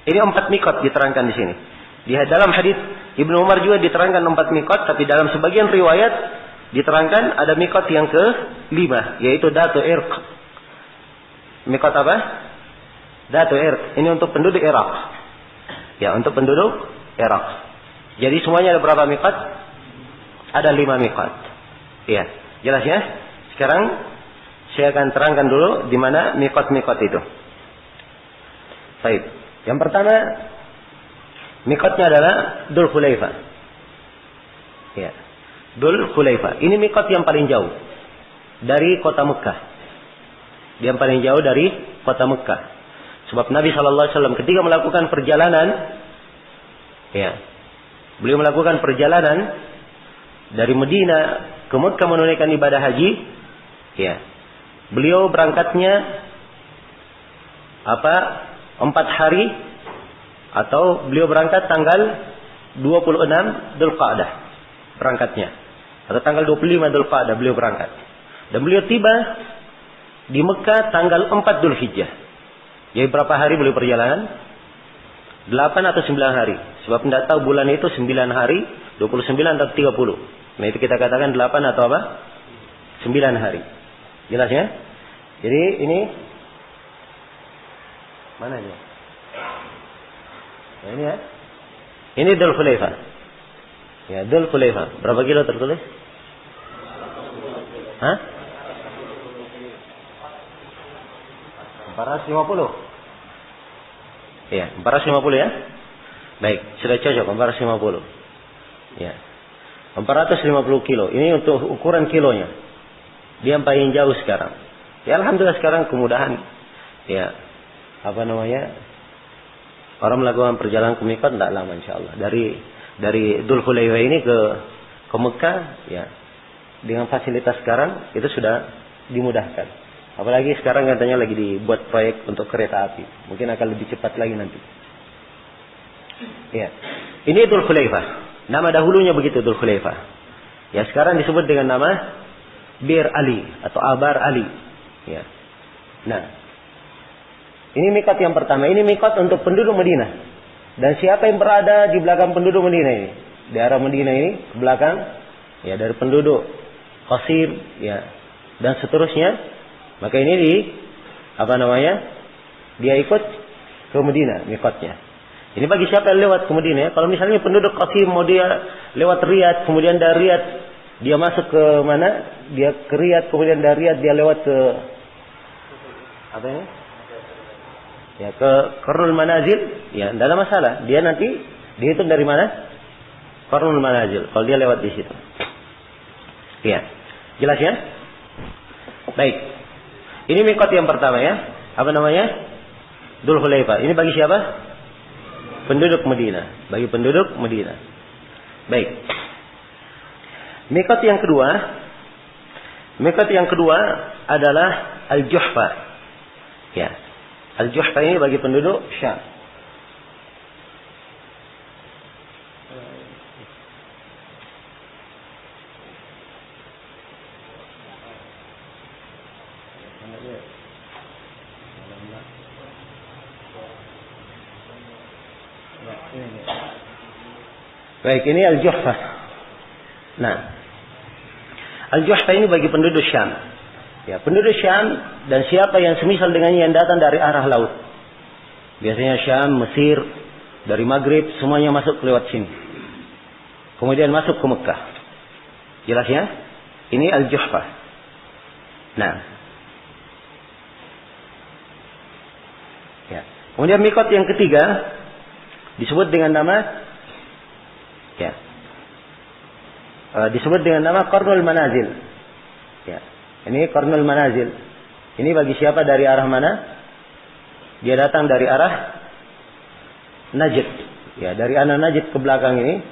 Ini 4 mikot diterangkan di sini. Di dalam hadis Ibnu Umar juga diterangkan 4 mikot, tapi dalam sebagian riwayat diterangkan ada mikot yang ke-5, yaitu Datu Irq. Mikot apa? Datu Irq. Ini untuk penduduk Irak. Ya, untuk penduduk Irak. Jadi semuanya ada berapa mikot? Ada 5 mikot. Iya, jelas ya? Sekarang saya akan terangkan dulu di mana mikot-mikot itu. Baik. Yang pertama, mikotnya adalah Dzul Hulaifah. Ya. Dzul Hulaifah. Ini mikot yang paling jauh dari kota Mekah. Yang paling jauh dari kota Mekah. Sebab Nabi SAW ketika melakukan perjalanan, ya, beliau melakukan perjalanan dari Medina ke Mekah menunaikan ibadah haji, ya, beliau berangkatnya 4 hari, atau beliau berangkat tanggal 26 Dzulqa'dah berangkatnya, atau tanggal 25 Dzulqa'dah beliau berangkat, dan beliau tiba di Mekah tanggal 4 Dzulhijjah. Jadi berapa hari beliau perjalanan? 8 atau 9 hari. Sebab tidak tahu bulan itu 9 hari, 29 atau 30. Nah itu kita katakan 8 atau apa? 9 hari. Jelas ya? Jadi ini mana ini? Nah, ini ya. Ini Dzul Hulaifah. Ya, Dzul Hulaifah. Berapa kilo tertulis? Hah? 450. Ya, 450 ya. Baik, sudah cocok 450. Ya. 450 kilo. Ini untuk ukuran kilonya. Dia paling jauh sekarang. Ya alhamdulillah sekarang kemudahan. Ya. Apa namanya? Orang melakukan perjalanan ke Mikot tidak lama insyaallah. Dari Dzul Hulaifah ini ke Mekah, ya. Dengan fasilitas sekarang itu sudah dimudahkan. Apalagi sekarang katanya lagi dibuat proyek untuk kereta api. Mungkin akan lebih cepat lagi nanti. Ya. Ini Dzul Hulaifah. Nama dahulunya begitu Dzul Hulaifah. Ya sekarang disebut dengan nama Bir Ali atau Abar Ali. Ya. Nah, ini mikot yang pertama. Ini mikot untuk penduduk Madinah. Dan siapa yang berada di belakang penduduk Madinah ini? Di arah Madinah ini ke belakang, ya dari penduduk Qasim, ya dan seterusnya. Maka ini dia ikut ke Madinah mikotnya. Ini bagi siapa yang lewat ke Madinah. Ya? Kalau misalnya penduduk Qasim mau dia lewat Riyadh, kemudian dari Riyadh dia masuk ke mana? Dia ke Riyadh, kemudian dari Riyadh dia lewat ke apa ini? Ya ke Qarnul Manazil, ya tidak ada masalah. Dia nanti dihitung dari mana? Qarnul Manazil. Kalau dia lewat di situ. Ya. Jelas ya? Baik. Ini mikot yang pertama ya. Apa namanya? Dzul Hulaifah. Ini bagi siapa? Penduduk Madinah. Bagi penduduk Madinah. Baik. Mikot yang kedua adalah Al-Juhfa. Ya. Al-Juhfa ini bagi penduduk Syam. Baik, ini Al-Juhfa. Nah, Al-Juhfa ini bagi penduduk Syam. Ya, penduduk Syam dan siapa yang semisal dengannya yang datang dari arah laut. Biasanya Syam, Mesir, dari Maghrib, semuanya masuk lewat sini. Kemudian masuk ke Mekah. Jelas ya? Ini Al-Juhfa. Nah. Ya. Kemudian mikot yang ketiga disebut dengan nama Qarnul Manazil. Ya. Ini Qarnul Manazil. Ini bagi siapa dari arah mana? Dia datang dari arah Najd. Ya, dari arah Najd ke belakang ini.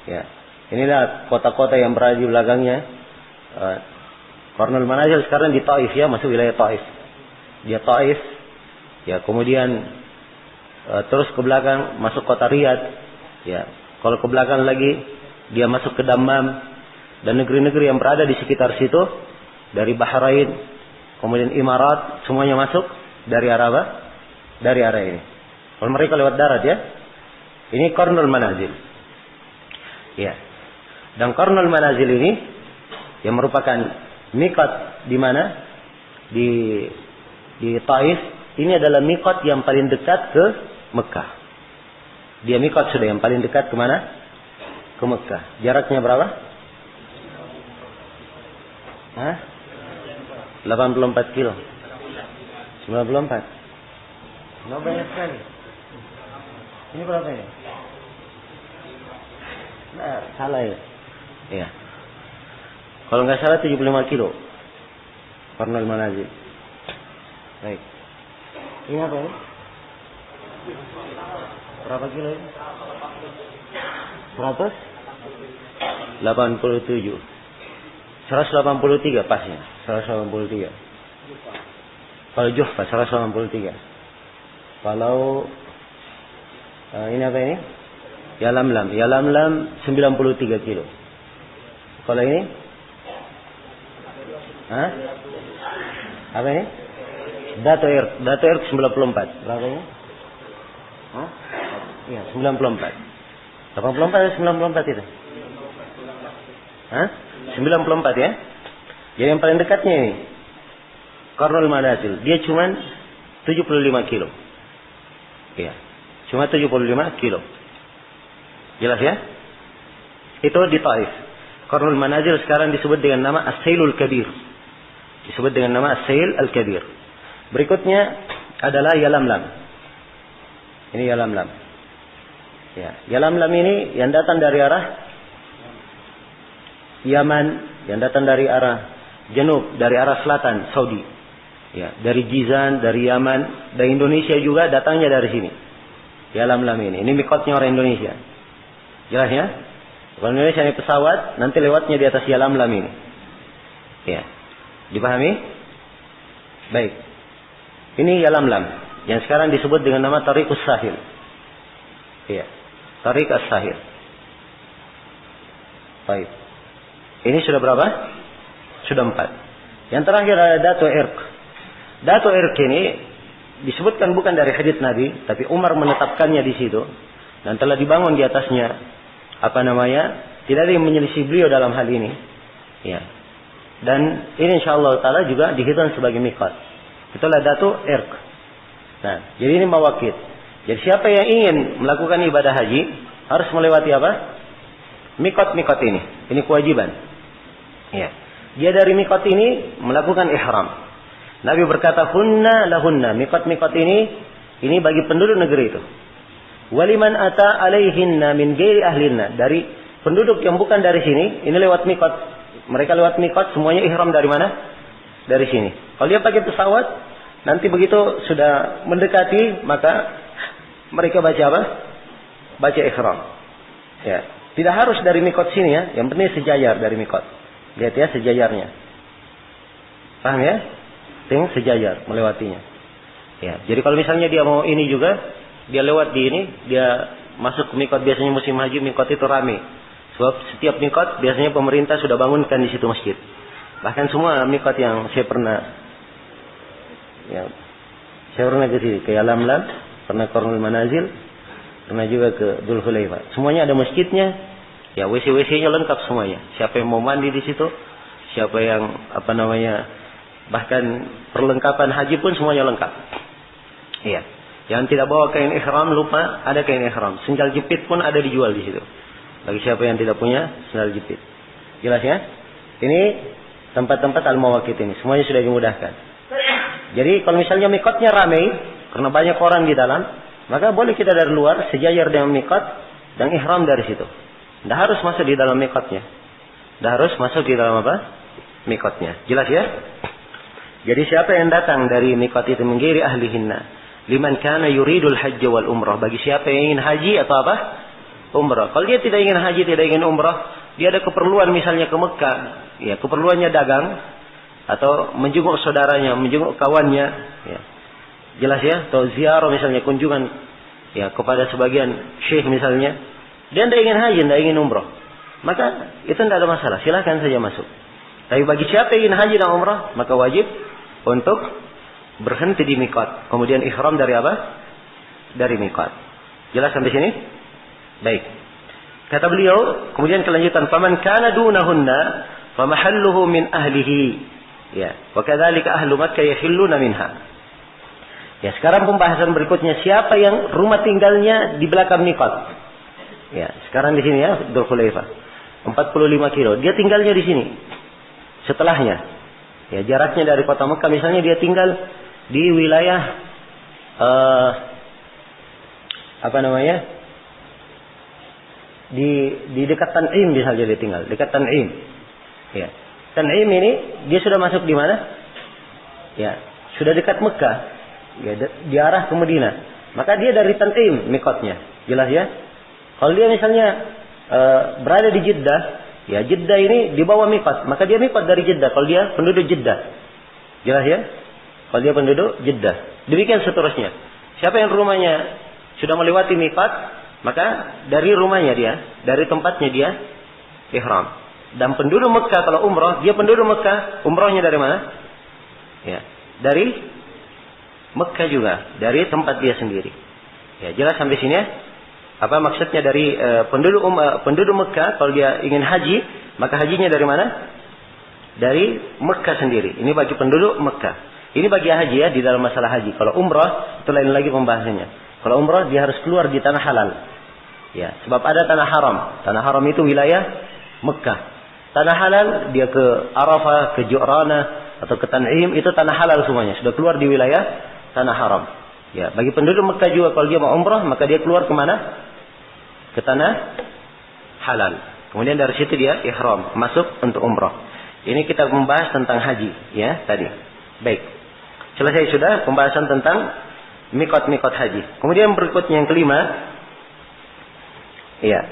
Ya. Inilah kota-kota yang berada di belakangnya. Qarnul Manazil sekarang di Taif ya, masuk wilayah Taif. Dia Taif. Ya, kemudian terus ke belakang masuk kota Riyadh. Ya. Kalau ke belakang lagi dia masuk ke Dammam dan negeri-negeri yang berada di sekitar situ, dari Bahrain, kemudian Imarat, semuanya masuk dari arah apa? Dari arah ini. Kalau mereka lewat darat ya. Ini Qarnul Manazil. Ya. Dan Qarnul Manazil ini yang merupakan miqat di mana? Di Taif. Ini adalah miqat yang paling dekat ke Mekah. Dia miqat sudah yang paling dekat ke mana? Ke Mekah. Jaraknya berapa? 84 kilo. 94. Nggak banyak sekali. Ini berapa ya? Nah, salah ya. Iya. Kalau nggak salah 75 kilo. Qarnul Manazil. Baik. Ini apa ini? Berapa kilo ini? 187. 183 pasnya. 183. Kalau Juhfa 183. Kalau ini apa ini? Yalamlam. Yalamlam 93 kilo. Kalau ini? Apa ini? Dato Irq 94. Berapa ini? Iya, 94. 84 atau 94 itu? 94 ya. Jadi yang paling dekatnya ini Qarnul Manazil. Dia cuma 75 kilo. Iya. Cuma 75 kilo. Jelas ya? Itu di Taif. Qarnul Manazil sekarang disebut dengan nama As-Sailul Kabir. Disebut dengan nama As-Sail Al-Kabir. Berikutnya adalah Yalamlam. Ini Yalamlam. Ya, Yalamlam ini yang datang dari arah Yaman, yang datang dari arah Janub, dari arah selatan Saudi. Ya, dari Jizan, dari Yaman, dari Indonesia juga datangnya dari sini. Yalamlam ini. Ini mikotnya orang Indonesia. Jelas ya? Kalau Indonesia ini pesawat, nanti lewatnya di atas Yalamlam ini. Ya. Dipahami? Baik. Ini Yalamlam yang sekarang disebut dengan nama Tariqus Sahil. Iya. Tariq As-Sahil. Baik. Ini sudah berapa? Sudah 4. Yang terakhir ada Dato Irq. Dato Irq ini disebutkan bukan dari hadits Nabi, tapi Umar menetapkannya di situ dan telah dibangun di atasnya tidak ada yang menyelisih beliau dalam hal ini. Ya. Dan ini insyaallah taala juga dihitung sebagai miqat. Itulah Dato Irq. Nah, jadi ini mawaqit. Jadi siapa yang ingin melakukan ibadah haji harus melewati apa? Miqat-miqat ini. Ini kewajiban. Ya. Dia dari miqat ini melakukan ihram. Nabi berkata, "Hunna lahunna." Miqat-miqat ini bagi penduduk negeri itu. Waliman ata alaihinna min ghairi ahlinna. Dari penduduk yang bukan dari sini, ini lewat miqat. Mereka lewat miqat semuanya ihram dari mana? Dari sini. Kalau dia pakai pesawat, nanti begitu sudah mendekati, maka mereka baca apa? Baca ihram. Ya. Tidak harus dari miqat sini ya. Yang penting sejajar dari miqat. Lihat ya sejajarnya. Paham ya? Penting sejajar melewatinya. Ya. Jadi kalau misalnya dia mau ini juga, dia lewat di ini, dia masuk ke miqat, biasanya musim haji miqat itu ramai. Sebab setiap miqat biasanya pemerintah sudah bangunkan di situ masjid. Bahkan semua miqat yang saya pernah ke sini, ke Yalamlam, pernah Qarnul Manazil, pernah juga ke Dzul Hulaifah. Semuanya ada masjidnya, ya WC-WC-nya lengkap semuanya. Siapa yang mau mandi di situ, siapa yang bahkan perlengkapan haji pun semuanya lengkap. Iya. Yang tidak bawa kain ihram lupa, ada kain ihram. Sendal jepit pun ada dijual di situ. Bagi siapa yang tidak punya sendal jepit. Jelas ya? Ini tempat-tempat al-mawaqit ini, semuanya sudah dimudahkan. Jadi kalau misalnya miqatnya ramai, karena banyak orang di dalam, maka boleh kita dari luar sejajar dengan miqat dan ihram dari situ. Tidak harus masuk di dalam miqatnya. Tidak harus masuk di dalam apa? Miqatnya. Jelas ya? Jadi siapa yang datang dari miqat itu menggiri ahlihinna, liman kana yuridul hajj wal umrah, bagi siapa yang ingin haji atau apa? Umrah. Kalau dia tidak ingin haji, tidak ingin umrah, dia ada keperluan misalnya ke Mekah, ya keperluannya dagang atau menjenguk saudaranya, menjenguk kawannya, ya. Jelas ya? Atau ziarah misalnya kunjungan ya kepada sebagian syekh misalnya, dia tidak ingin haji, tidak ingin umrah, maka itu tidak ada masalah, silahkan saja masuk. Tapi bagi siapa yang ingin haji dan umrah, maka wajib untuk berhenti di miqat, kemudian ihram dari apa? dari miqat. Jelas sampai sini? Baik. Kata beliau, kemudian kelanjutan, faman kana dunahunna famahalluhu min ahlihi. Ya, wa kadzalika ahlu Makkah yahilluna minha. Ya, sekarang pembahasan berikutnya, siapa yang rumah tinggalnya di belakang miqat. Ya, sekarang di sini ya, Dzul Khulaifah. 45 kilo. Dia tinggalnya di sini. Setelahnya. Ya, jaraknya dari kota Mekah misalnya dia tinggal di wilayah di dekat Tan'im misalnya dia tinggal, dekat Tan'im. Ya. Tan'im ini dia sudah masuk di mana? Ya, sudah dekat Mekah. Ya, di arah ke Madinah. Maka dia dari Tan'im miqatnya. Jelas ya? Kalau dia misalnya berada di Jeddah, ya Jeddah ini di bawah miqat, maka dia miqat dari Jeddah kalau dia penduduk Jeddah. Jelas ya? Kalau dia penduduk Jeddah. Demikian seterusnya. Siapa yang rumahnya sudah melewati miqat, maka dari rumahnya dia, dari tempatnya dia ihram. Dan penduduk Mekah kalau umrah, dia penduduk Mekah, umrahnya dari mana? Ya, dari Mekah juga, dari tempat dia sendiri. Ya, jelas sampai sini ya? Apa maksudnya dari penduduk Mekah kalau dia ingin haji, maka hajinya dari mana? Dari Mekah sendiri. Ini bagi penduduk Mekah. Ini bagi haji ya, di dalam masalah haji. Kalau umrah itu lain lagi pembahasannya. Kalau umrah dia harus keluar di tanah halal. Ya, sebab ada tanah haram. Tanah haram itu wilayah Mekah. Tanah halal dia ke Arafah, ke Ju'rana atau ke Tan'im, itu tanah halal semuanya. Sudah keluar di wilayah tanah haram. Ya, bagi penduduk Mekah juga kalau dia mau umrah, maka dia keluar ke mana? Ke tanah halal. Kemudian dari situ dia ihram, masuk untuk umrah. Ini kita membahas tentang haji, ya, tadi. Baik. Selesai sudah pembahasan tentang miqat haji. Kemudian berikutnya yang kelima, ya,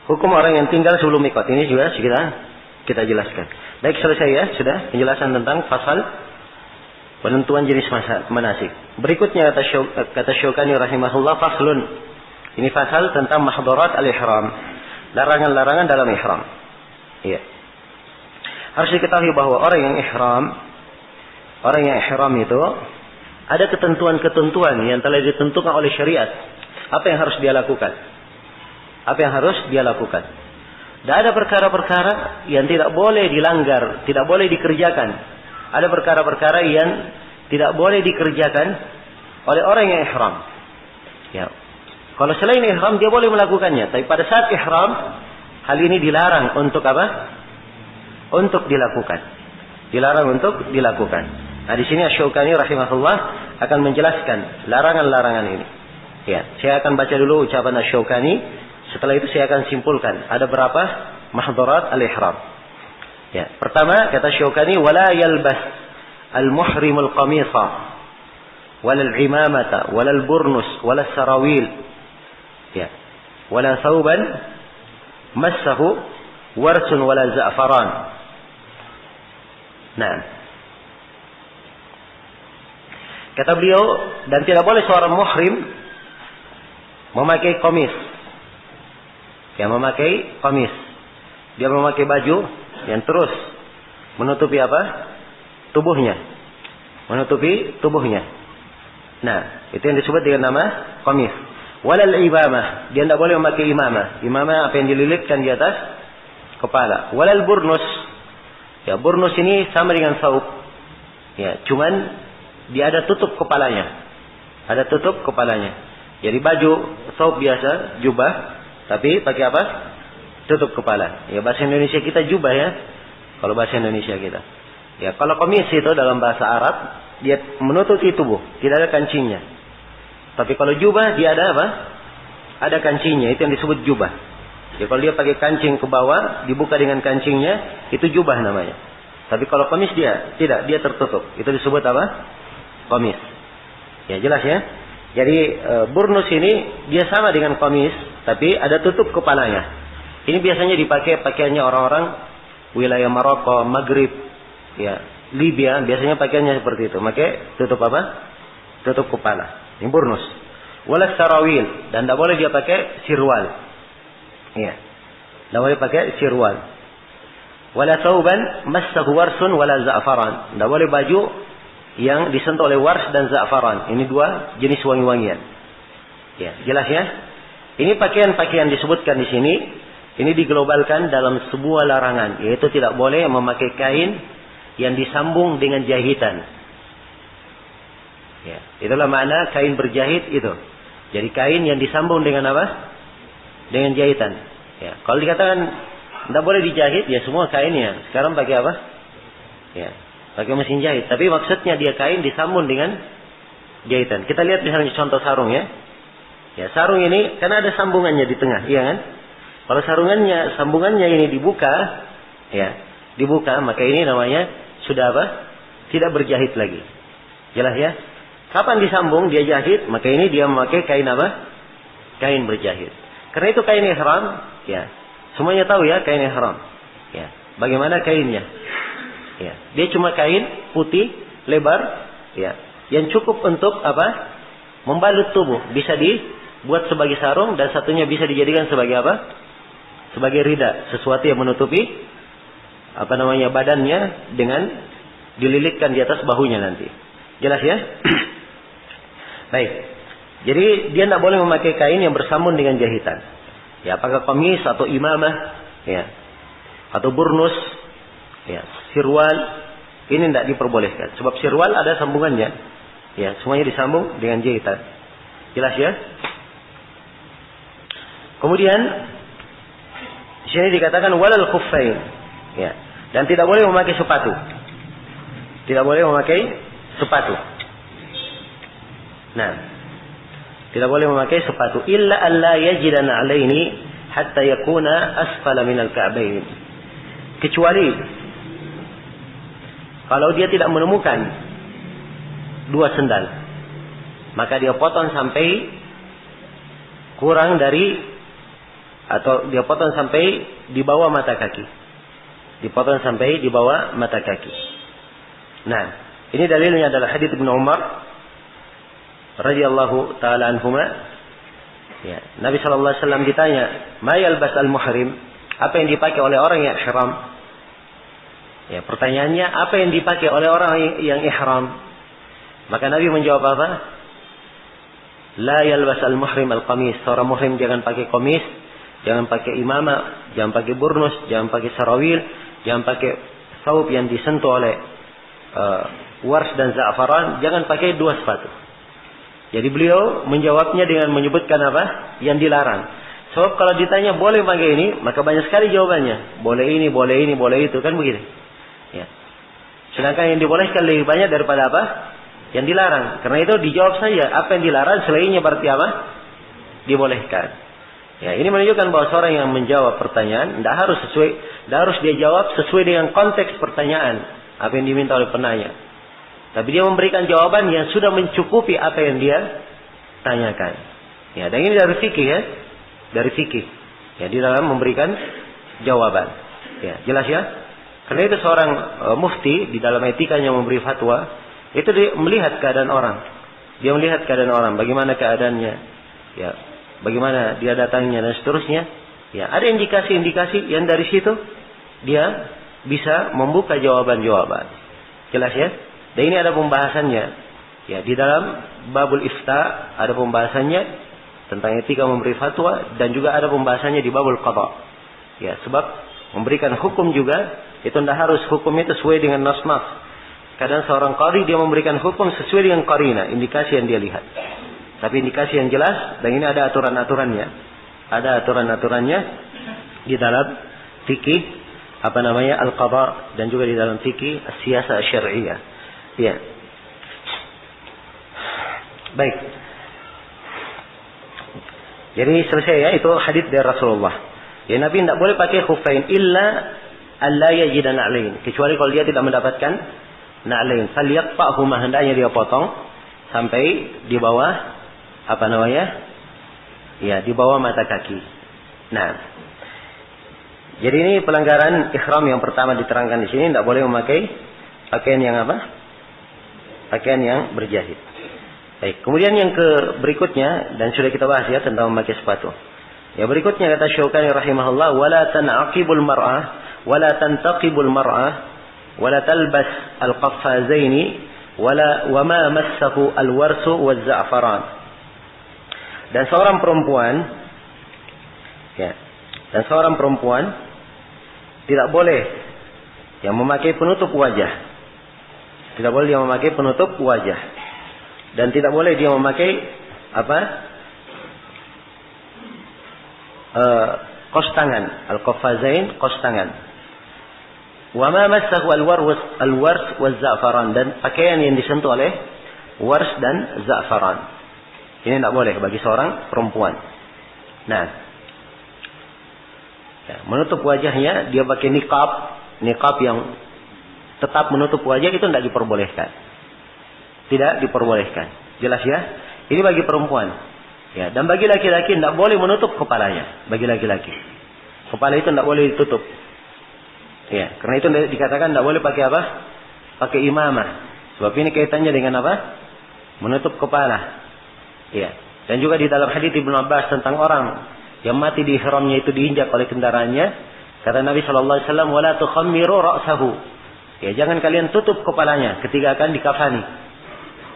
hukum orang yang tinggal sebelum miqat. Ini juga kita jelaskan. Baik, selesai ya, sudah penjelasan tentang fasal penentuan jenis manasik. Berikutnya kata Syaukani rahimahullah, faslun. Ini fasal tentang mahdarat al-ihram, larangan-larangan dalam ihram. Iya. Harus diketahui bahwa orang yang ihram itu ada ketentuan-ketentuan yang telah ditentukan oleh syariat. Apa yang harus dia lakukan? Apa yang harus dia lakukan? Dan ada perkara-perkara yang tidak boleh dilanggar, tidak boleh dikerjakan. Ada perkara-perkara yang tidak boleh dikerjakan oleh orang yang ihram. Ya. Kalau selain ihram dia boleh melakukannya, tapi pada saat ihram hal ini dilarang untuk apa? Untuk dilakukan. Dilarang untuk dilakukan. Nah, di sini Asy-Syaukani rahimahullah akan menjelaskan larangan-larangan ini. Ya, saya akan baca dulu ucapan Asy-Syaukani, setelah itu saya akan simpulkan ada berapa mahdarat al-ihram. Ya, pertama kata Syaukani, wala yalbas al-muhrimul qamisa wala al-imamata wala al-burnus wala sarawil. Ya. Wala thawban massahu warsun wala za'faran. Nah. Kata beliau, dan tidak boleh seorang muhrim memakai qamis. Ya, memakai qamis. Dia memakai baju yang terus menutupi apa? Tubuhnya. Menutupi tubuhnya. Nah, itu yang disebut dengan nama qamis. Walal imamah, dia tidak boleh memakai imamah. Imamah apa yang dililitkan di atas kepala. Walal burnus. Ya, burnus ini sama dengan saub. Ya, cuman dia ada tutup kepalanya. Ada tutup kepalanya. Jadi baju saub biasa, jubah, tapi pakai apa? Tutup kepala. Ya, bahasa Indonesia kita jubah ya. Kalau bahasa Indonesia kita. Ya, kalau qamis itu dalam bahasa Arab, dia menutupi tubuh, tidak ada kancingnya. Tapi kalau jubah dia ada apa? Ada kancingnya, itu yang disebut jubah. Jadi kalau dia pakai kancing ke bawah, dibuka dengan kancingnya, itu jubah namanya. Tapi kalau qamis dia tidak, dia tertutup. Itu disebut apa? Qamis. Ya, jelas ya. Jadi burnus ini dia sama dengan qamis, tapi ada tutup kepalanya. Ini biasanya dipakai pakaiannya orang-orang wilayah Maroko, Maghrib, ya, Libya, biasanya pakaiannya seperti itu. Pakai tutup apa? Tutup kepala. Ini burnus. Wala sarawil, dan tidak boleh dia pakai sirwal. Iya. Tidak boleh pakai sirwal. Wala thawban massahu warsun wala za'faran. Tidak boleh baju yang disentuh oleh wars dan za'faran. Ini dua jenis wangi-wangian. Ya, jelas ya? Ini pakaian-pakaian disebutkan di sini, ini diglobalkan dalam sebuah larangan, yaitu tidak boleh memakai kain yang disambung dengan jahitan. Ya, itulah makna kain berjahit itu. Jadi kain yang disambung dengan apa? Dengan jahitan. Ya, kalau dikatakan tidak boleh dijahit, ya semua kainnya. Sekarang pakai apa? Ya, pakai mesin jahit. Tapi maksudnya dia kain disambung dengan jahitan. Kita lihat misalnya contoh sarung ya. Ya, sarung ini karena ada sambungannya di tengah, iya kan? Kalau sambungannya ini dibuka, ya, dibuka, maka ini namanya sudah apa? Tidak berjahit lagi. Jelas ya? Kapan disambung dia jahit, maka ini dia memakai kain apa? Kain berjahit. Karena itu kain ihram, ya. Semuanya tahu ya kain ihram. Ya. Bagaimana kainnya? Ya. Dia cuma kain putih, lebar, ya. Yang cukup untuk apa? Membalut tubuh. Bisa dibuat sebagai sarung dan satunya bisa dijadikan sebagai apa? Sebagai rida, sesuatu yang menutupi apa namanya badannya dengan dililitkan di atas bahunya nanti. Jelas ya? Baik. Jadi dia tidak boleh memakai kain yang bersambung dengan jahitan. Ya, apakah qamis atau imamah, ya, atau burnus, ya, sirwal, ini tidak diperbolehkan. Sebab sirwal ada sambungannya. Ya, semuanya disambung dengan jahitan. Jelas ya? Kemudian di sini dikatakan walal khuffain. Ya. Dan tidak boleh memakai sepatu. Tidak boleh memakai sepatu. Nah, tidak boleh memakai sepatu illa alla yajidana alaini hatta yakuna asfala minal ka'bain. Kecuali kalau dia tidak menemukan dua sendal, maka dia potong sampai kurang dari, atau dia potong sampai di bawah mata kaki. Dipotong sampai di bawah mata kaki. Nah, ini dalilnya adalah hadits Ibnu Umar radhiyallahu taala anhuma. Ya, Nabi sallallahu alaihi wasallam ditanya, "Ma yalbas al-muhrim?" Apa yang dipakai oleh orang yang ihram? Ya, pertanyaannya, apa yang dipakai oleh orang yang ihram? Maka Nabi menjawab apa? La yalbas al-muhrim al-qamis. Seorang muhrim jangan pakai qamis, jangan pakai imamah, jangan pakai burnus, jangan pakai sarawil, jangan pakai saub yang disentuh oleh wars dan za'faran, jangan pakai dua sepatu. Jadi beliau menjawabnya dengan menyebutkan apa? Yang dilarang. Sebab kalau ditanya boleh pakai ini, maka banyak sekali jawabannya. Boleh ini, boleh ini, boleh itu, kan begitu. Ya. Sedangkan yang dibolehkan lebih banyak daripada apa? Yang dilarang. Karena itu dijawab saja. Apa yang dilarang selainnya berarti apa? Dibolehkan. Ya, ini menunjukkan bahwa seorang yang menjawab pertanyaan tidak harus dia jawab sesuai dengan konteks pertanyaan apa yang diminta oleh penanya. Tapi dia memberikan jawaban yang sudah mencukupi apa yang dia tanyakan. Ya, dan ini dari fikih ya. Dari fikih. Ya, di dalam memberikan jawaban. Ya, jelas ya? Karena itu seorang mufti di dalam etikanya memberi fatwa, itu dia melihat keadaan orang. Dia melihat keadaan orang, bagaimana keadaannya. Ya, bagaimana dia datangnya dan seterusnya. Ya, ada indikasi-indikasi yang dari situ dia bisa membuka jawaban-jawaban. Jelas ya? Dan ini ada pembahasannya. Ya, di dalam babul ifta ada pembahasannya tentang etika memberi fatwa, dan juga ada pembahasannya di babul qada. Ya, sebab memberikan hukum juga itu tidak harus hukumnya sesuai dengan nas-nas. Kadang seorang qadhi dia memberikan hukum sesuai dengan qarina, indikasi yang dia lihat. Tapi indikasi yang jelas, dan ini ada aturan-aturannya. Ada aturan-aturannya di dalam fikih al-qada, dan juga di dalam fikih as-siyasah syar'iyyah. Ya. Baik. Jadi selesai ya, itu hadis dari Rasulullah. Ya, Nabi tidak boleh pakai khuffain illa alla yajida na'lain, kecuali kalau dia tidak mendapatkan na'lain. Falyaqta'huma, hendaknya dia potong sampai di bawah ya, di bawah mata kaki. Nah, jadi ini pelanggaran ihram yang pertama diterangkan di sini, tidak boleh memakai pakaian yang apa? Pakaian yang berjahit. Baik, kemudian yang berikutnya, dan sudah kita bahas ya tentang memakai sepatu. Ya, berikutnya kata Syaukani rahimahullah, wala tan'aqibul mar'ah wala tantaqibul mar'ah wala talbas al-qaffazaini wa ma massahu al-warsu waz-za'faran. Dan seorang perempuan, ya, dan seorang perempuan tidak boleh yang memakai penutup wajah. Tidak boleh dia memakai penutup wajah. Dan tidak boleh dia memakai apa? Kos tangan, al-qaffazain, kos tangan. Wa ma massahu al-wars waz-za'faran, dan pakaian yang disentuh oleh wars dan za'faran. Ini tidak boleh bagi seorang perempuan. Nah, ya, menutup wajahnya dia pakai niqab yang tetap menutup wajah itu tidak diperbolehkan. Tidak diperbolehkan. Jelas ya? Ini bagi perempuan. Ya, dan bagi laki-laki tidak boleh menutup kepalanya. Bagi laki-laki, kepala itu tidak boleh ditutup. Ya, karena itu dikatakan tidak boleh pakai apa? Pakai imamah. Sebab ini kaitannya dengan apa? Menutup kepala. Ya. Dan juga di dalam hadits Ibnu Abbas tentang orang yang mati di ihramnya itu diinjak oleh kendaraannya, kata Nabi sallallahu alaihi wasallam, "Wala tukhammiru ra'sahu." Ya, jangan kalian tutup kepalanya ketika akan dikafani.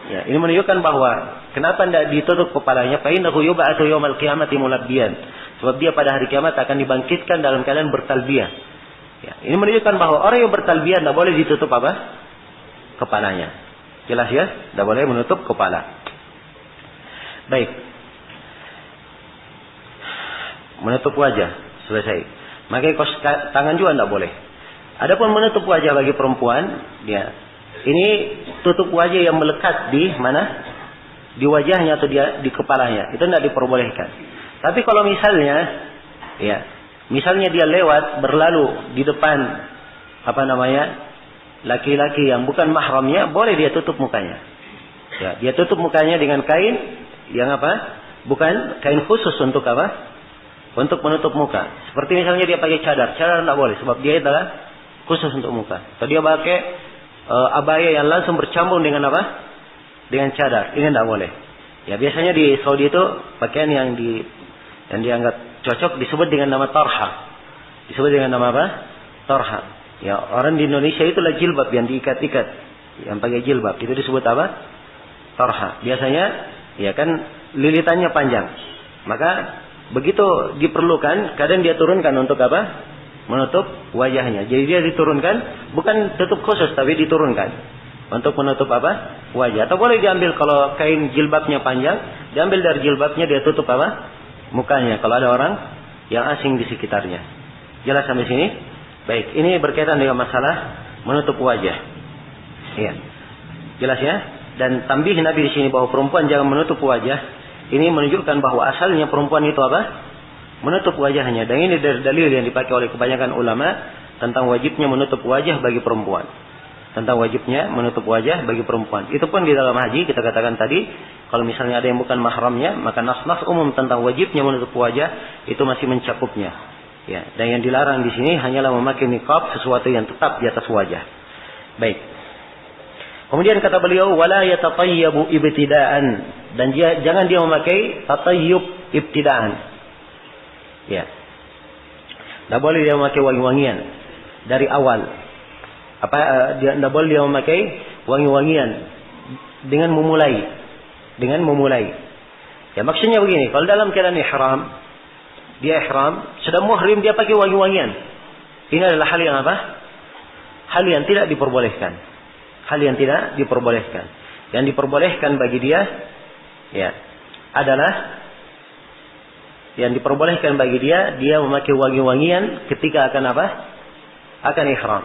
Ya, ini menunjukkan bahwa kenapa tidak ditutup kepalanya? Fa innahu yub'atsu yaumal qiyamati mulabbiyan. Sebab dia pada hari kiamat akan dibangkitkan dalam keadaan bertalbiyah. Ya, ini menunjukkan bahwa orang yang bertalbiyah tidak boleh ditutup apa? Kepalanya. Jelas ya? Tidak boleh menutup kepala. Baik. Menutup wajah selesai. Maka kos tangan juga tidak boleh. Adapun menutup wajah bagi perempuan, ya, ini tutup wajah yang melekat di mana? Di wajahnya atau di kepalanya. Itu tidak diperbolehkan. Tapi kalau misalnya, ya, misalnya dia lewat berlalu di depan laki-laki yang bukan mahramnya, boleh dia tutup mukanya. Ya, dia tutup mukanya dengan kain yang apa? Bukan kain khusus untuk apa? Untuk menutup muka. Seperti misalnya dia pakai cadar tidak boleh sebab dia adalah khusus untuk muka. Atau dia pakai abaya yang langsung bercampur dengan apa? Dengan cadar. Ini tidak boleh. Ya, biasanya di Saudi itu pakaian yang dianggap cocok disebut dengan nama tarha. Disebut dengan nama apa? Tarha. Ya, orang di Indonesia itulah jilbab yang diikat-ikat. Yang pakai jilbab itu disebut apa? Tarha. Biasanya ya kan lilitannya panjang. Maka begitu diperlukan, kadang dia turunkan untuk apa? Menutup wajahnya. Jadi dia diturunkan, bukan tutup khusus tapi diturunkan untuk menutup apa? Wajah. Atau boleh diambil kalau kain jilbabnya panjang, diambil dari jilbabnya dia tutup apa? Mukanya kalau ada orang yang asing di sekitarnya. Jelas sampai sini? Baik, ini berkaitan dengan masalah menutup wajah. Iya. Jelas ya? Dan tambih Nabi di sini bahwa perempuan jangan menutup wajah. Ini menunjukkan bahwa asalnya perempuan itu apa? Menutup wajahnya. Dan ini dari dalil yang dipakai oleh kebanyakan ulama tentang wajibnya menutup wajah bagi perempuan. Tentang wajibnya menutup wajah bagi perempuan. Itu pun di dalam haji kita katakan tadi, kalau misalnya ada yang bukan mahramnya, maka nas-nas umum tentang wajibnya menutup wajah itu masih mencakupnya. Ya, dan yang dilarang di sini hanyalah memakai niqab, sesuatu yang tetap di atas wajah. Baik. Kemudian kata beliau, wala yatatayyabu ibtidaan, dan jangan dia memakai tatayyub ibtidaan. Ya. Tidak boleh dia memakai wangi-wangian dari awal. Tidak boleh dia memakai wangi-wangian dengan memulai. Ya, maksudnya begini, kalau dalam keadaan ihram, dia ihram, sudah muhrim dia pakai wangi-wangian. Ini adalah hal yang apa? Hal yang tidak diperbolehkan. Hal yang tidak diperbolehkan. Yang diperbolehkan bagi dia, ya, adalah yang diperbolehkan bagi dia memakai wangi-wangian ketika akan apa? Akan ihram.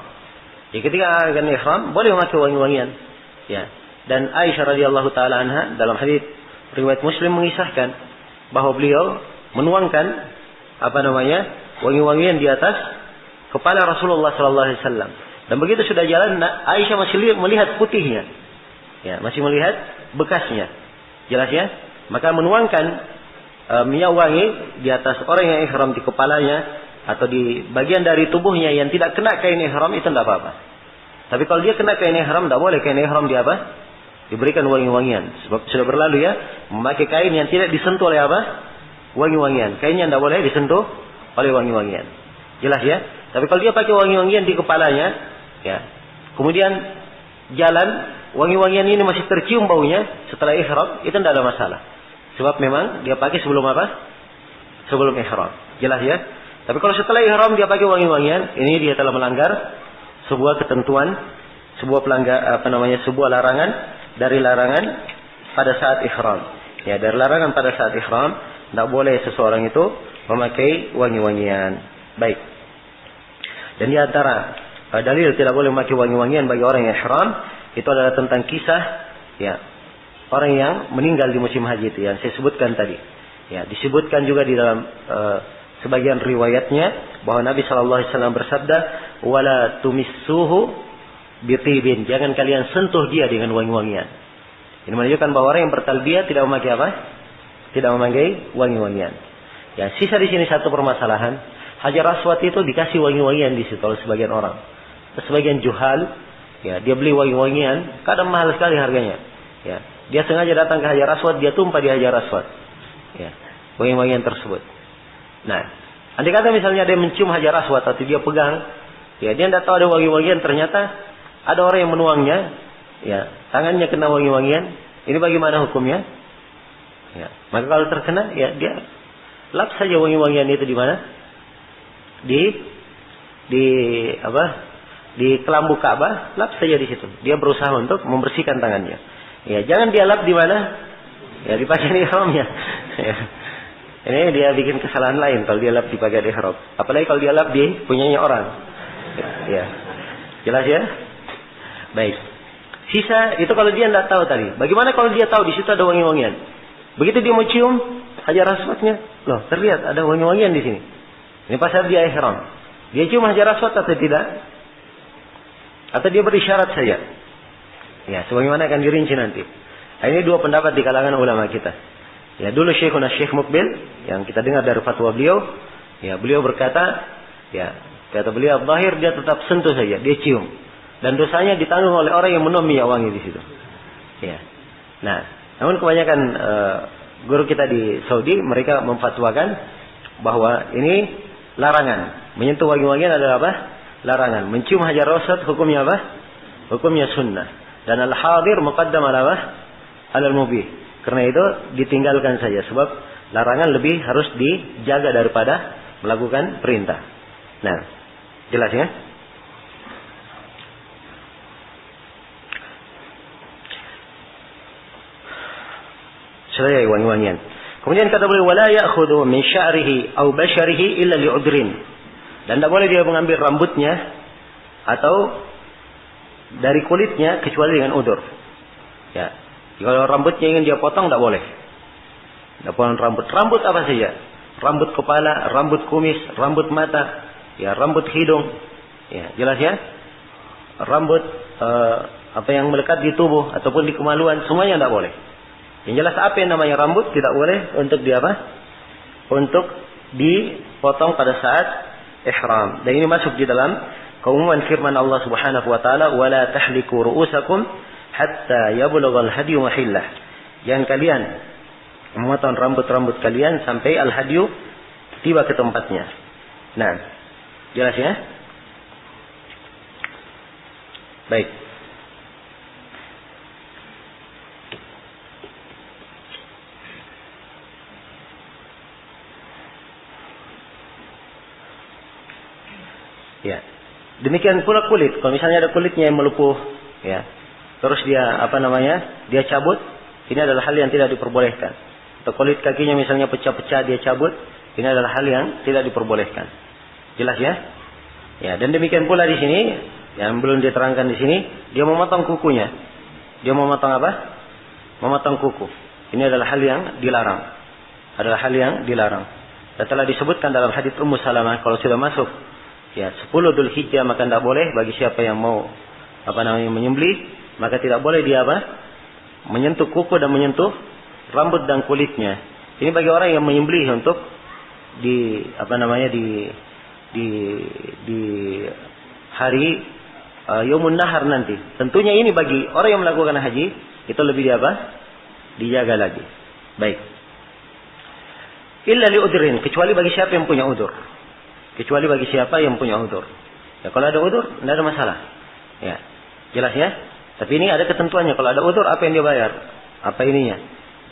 Ya, ketika akan ihram boleh memakai wangi-wangian. Ya. Dan Aisyah radhiyallahu taala anha dalam hadis riwayat Muslim mengisahkan bahwa beliau menuangkan wangi-wangian di atas kepala Rasulullah sallallahu alaihi wasallam. Dan begitu sudah jalan, Aisyah masih melihat putihnya. Ya, masih melihat bekasnya. Jelas ya? Maka menuangkan minyak wangi di atas orang yang ihram di kepalanya atau di bagian dari tubuhnya yang tidak kena kain ihram itu tidak apa-apa. Tapi kalau dia kena kain ihram, tidak boleh kain ihram di apa? Diberikan wangi-wangian. Sebab sudah berlalu ya, memakai kain yang tidak disentuh oleh apa? Wangi-wangian. Kainnya tidak boleh disentuh oleh wangi-wangian. Jelas ya? Tapi kalau dia pakai wangi-wangian di kepalanya, ya, kemudian jalan wangi-wangian ini masih tercium baunya setelah ihram, itu tidak ada masalah. Sebab memang dia pakai sebelum apa? Sebelum ihram. Jelas ya? Tapi kalau setelah ihram dia pakai wangi-wangian, ini dia telah melanggar sebuah ketentuan, sebuah larangan dari larangan pada saat ihram. Ya, dari larangan pada saat ihram, tidak boleh seseorang itu memakai wangi-wangian. Baik. Dan di antara dalil tidak boleh memakai wangi-wangian bagi orang yang ihram, itu adalah tentang kisah ya orang yang meninggal di musim haji itu yang saya sebutkan tadi. Ya, disebutkan juga di dalam sebagian riwayatnya bahwa Nabi sallallahu alaihi wasallam bersabda, "Wala tumissuhu bitibin." Jangan kalian sentuh dia dengan wangi-wangian. Ini menunjukkan bahwa orang yang bertalbiyah tidak memakai apa? Tidak memakai wangi-wangian. Ya, sisa di sini satu permasalahan. Hajar Aswad itu dikasih wangi-wangian di situ oleh sebagian orang. Sebagian juhal, ya, dia beli wangi-wangian, kadang mahal sekali harganya. Ya, dia sengaja datang ke Hajar Aswad, dia tumpah di Hajar Aswad. Ya, wangi-wangian tersebut. Nah, andai kata misalnya dia mencium Hajar Aswad atau dia pegang, ya dia tidak tahu ada wangi-wangian, ternyata ada orang yang menuangnya, ya, tangannya kena wangi-wangian, ini bagaimana hukumnya? Ya, maka kalau terkena, ya dia lap saja wangi-wangian itu di mana? Di kelambu Ka'bah, lap saja di situ. Dia berusaha untuk membersihkan tangannya. Ya, jangan dia lap di mana? Ya, di pakaian ihramnya. Ya. Ini dia bikin kesalahan lain kalau dia lap di pakaian ihram. Apalagi kalau dia lap di punyanya orang. Ya. Jelas ya? Baik. Sisa itu kalau dia tidak tahu tadi. Bagaimana kalau dia tahu di situ ada wangi-wangian? Begitu dia mau cium Hajar Aswadnya, loh, terlihat ada wangi-wangian di sini. Ini pasal dia ihram. Dia cium Hajar Aswad atau tidak? Atau dia berisyarat saja? Ya, sebagaimana akan dirinci nanti. Nah, ini dua pendapat di kalangan ulama kita. Ya, dulu Syekhuna Syekh Mukbil yang kita dengar dari fatwa beliau, ya, beliau berkata, ya, kata beliau, zahir dia tetap sentuh saja, dia cium. Dan dosanya ditanggung oleh orang yang menuang minyak wangi di situ. Ya. Nah, namun kebanyakan guru kita di Saudi mereka memfatwakan bahwa ini larangan. Menyentuh wangi-wangian adalah apa? Larangan. Mencium Hajar Aswad hukumnya apa? Hukumnya sunnah. Dan al-hadir muqaddam ala apa? Al-mubih. Karena itu ditinggalkan saja. Sebab larangan lebih harus dijaga daripada melakukan perintah. Nah, jelas ya? Selesai wangi-wangian. Kemudian kata beliau, wala ya'khudhu min sya'rihi aw basharihi illa li'udrin. Dan tidak boleh dia mengambil rambutnya atau dari kulitnya kecuali dengan udur. Ya. Kalau rambutnya ingin dia potong, tidak boleh. Tidak potong rambut. Rambut apa saja? Rambut kepala, rambut kumis, rambut mata, ya, rambut hidung. Ya, jelas ya? Rambut apa yang melekat di tubuh ataupun di kemaluan, semuanya tidak boleh. Yang jelas apa yang namanya rambut tidak boleh untuk untuk dipotong pada saat ihram. Dan ini masuk di dalam keumuman firman Allah Subhanahu wa taala, "Wala tahliku ru'usakum hatta yablughal hadyu mahillah." Jangan kalian memotong rambut-rambut kalian sampai al-hadyu tiba ke tempatnya. Nah, jelas ya? Baik. Ya. Demikian pula kulit. Kalau misalnya ada kulitnya yang melepuh, ya. Terus dia dia cabut, ini adalah hal yang tidak diperbolehkan. Atau kulit kakinya misalnya pecah-pecah dia cabut, ini adalah hal yang tidak diperbolehkan. Jelas ya? Ya, dan demikian pula di sini yang belum diterangkan di sini, dia memotong kukunya. Dia memotong apa? Memotong kuku. Ini adalah hal yang dilarang. Adalah hal yang dilarang. Dan telah disebutkan dalam hadits Ummu Salamah, kalau sudah masuk 10 Dzulhijjah maka tidak boleh bagi siapa yang mau menyembelih, maka tidak boleh dia menyentuh kuku dan menyentuh rambut dan kulitnya. Ini bagi orang yang menyembelih untuk di hari Yaumun Nahar nanti. Tentunya ini bagi orang yang melakukan haji itu lebih dijaga lagi. Baik. Illa li udrin, kecuali bagi siapa yang punya udur. Kecuali bagi siapa yang punya udur. Ya, kalau ada udur, tidak ada masalah. Ya, jelas ya. Tapi ini ada ketentuannya. Kalau ada udzur, apa yang dia bayar? Apa ininya?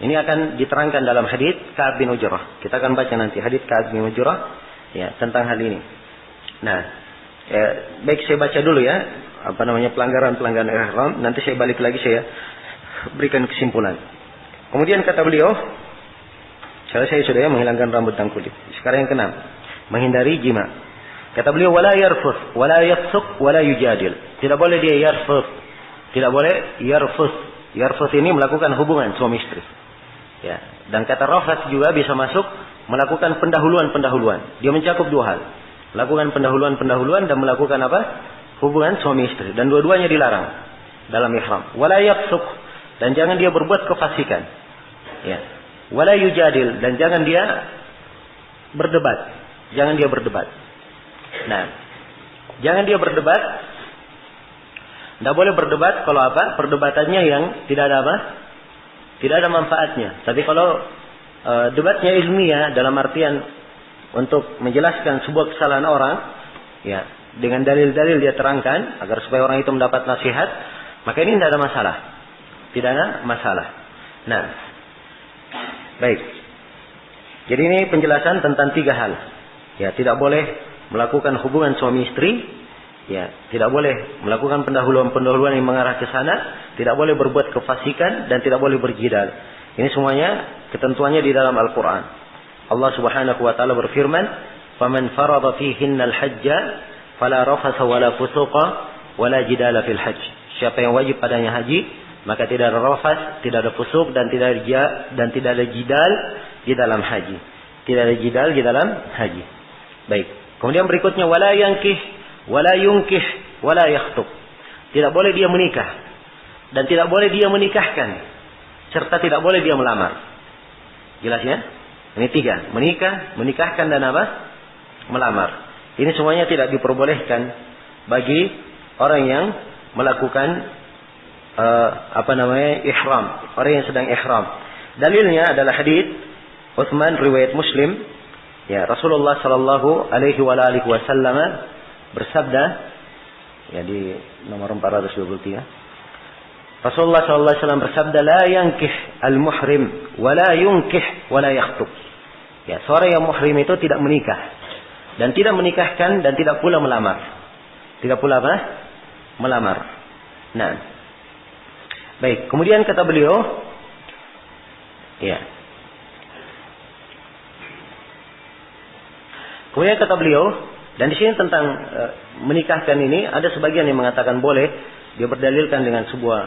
Ini akan diterangkan dalam hadits Ka'ab bin Ujrah. Kita akan baca nanti hadits Ka'ab bin Ujrah ya tentang hal ini. Nah, baik saya baca dulu ya, pelanggaran-pelanggaran ihram. Nanti saya balik lagi, saya berikan kesimpulan. Kemudian kata beliau, saya sudah ya menghilangkan rambut dan kulit. Sekarang yang keenam, menghindari jima. Kata beliau, wala yarfuth, wala yafsuq, wala yujadil. Tidak boleh dia yarfuth. Tidak boleh yarfuth. Yarfuth ini melakukan hubungan suami istri. Ya, dan kata rafas juga bisa masuk melakukan pendahuluan-pendahuluan. Dia mencakup dua hal. Melakukan pendahuluan-pendahuluan dan melakukan apa? Hubungan suami istri. Dan dua-duanya dilarang dalam ihram. Wala yafsuq, dan jangan dia berbuat kefasikan. Ya. Wala yujadil, dan jangan dia berdebat. Jangan dia berdebat. Nah, jangan dia berdebat. Tidak boleh berdebat kalau apa? Perdebatannya yang tidak ada apa? Tidak ada manfaatnya. Tapi kalau debatnya ilmiah dalam artian untuk menjelaskan sebuah kesalahan orang, ya, dengan dalil-dalil dia terangkan agar supaya orang itu mendapat nasihat, maka ini tidak ada masalah. Tidak ada masalah. Nah, baik. Jadi ini penjelasan tentang tiga hal. Ya, tidak boleh melakukan hubungan suami istri. Ya, tidak boleh melakukan pendahuluan-pendahuluan yang mengarah ke sana. Tidak boleh berbuat kefasikan dan tidak boleh berjidal. Ini semuanya ketentuannya di dalam Al-Quran. Allah Subhanahu wa taala berfirman, "Faman farada fihinna al-hajja fala rafasa wala fusuqa wala jidala fil hajj." Siapa yang wajib padanya haji, maka tidak ada rafas, tidak ada fusuk dan tidak ada jidal di dalam haji. Tidak ada jidal di dalam haji. Baik. Kemudian berikutnya, wala yankih wala yunkih wala yakhtub. Tidak boleh dia menikah dan tidak boleh dia menikahkan, serta tidak boleh dia melamar. Jelas ya? Ini tiga, menikah, menikahkan dan apa? Melamar. Ini semuanya tidak diperbolehkan bagi orang yang melakukan ihram, orang yang sedang ihram. Dalilnya adalah hadits Utsman riwayat Muslim. Ya, Rasulullah sallallahu alaihi wasallam bersabda, ya di nomor 423. Rasulullah sallallahu alaihi wasallam bersabda, la yankih al-muhrim wa la yunkih wa la yakhtub. Ya, seorang yang muhrim itu tidak menikah dan tidak menikahkan dan tidak pula melamar. Tidak pula apa? Melamar. Nah. Baik, kemudian kata beliau, ya. Kemudian kata beliau, dan di sini tentang menikahkan ini ada sebagian yang mengatakan boleh, dia berdalilkan dengan sebuah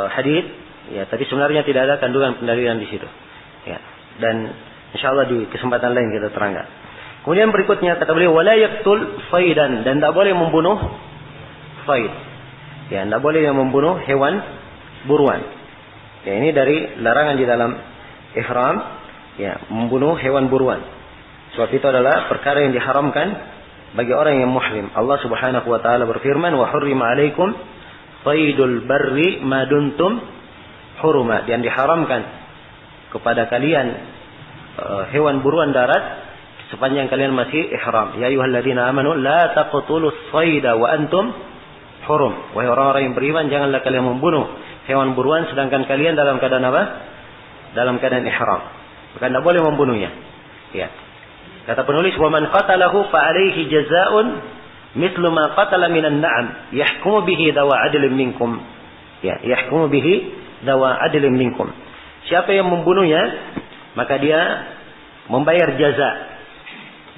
hadits, ya, tapi sebenarnya tidak ada kandungan pendalilan di situ. Ya, dan insyaallah di kesempatan lain kita terangkan. Kemudian berikutnya kata beliau, wala yaqtul faidan, dan tidak boleh membunuh faid. Ya, tidak boleh yang membunuh hewan buruan. Ya, ini dari larangan di dalam ihram, ya, membunuh hewan buruan. Sebab itu adalah perkara yang diharamkan bagi orang yang muhrim. Allah Subhanahu wa taala berfirman, wa hurrima 'alaikum faidul barri ma duntum huruma, dan diharamkan kepada kalian hewan buruan darat sepanjang kalian masih ihram. Ya ayyuhalladzina amanu la taqtulus sayda wa antum hurum. Wahai orang-orang yang beriman, janganlah kalian membunuh hewan buruan sedangkan kalian dalam keadaan apa? Dalam keadaan ihram. Maka tidak boleh membunuhnya. Ya. Kata penulis, wa man qatalahu fa alayhi jazaa'un mithlu ma qatala minan na'am yahkumu bihi dawa 'adlin minkum. Ya, yahkumu bihi dawa 'adlin minkum. Siapa yang membunuhnya, maka dia membayar jaza.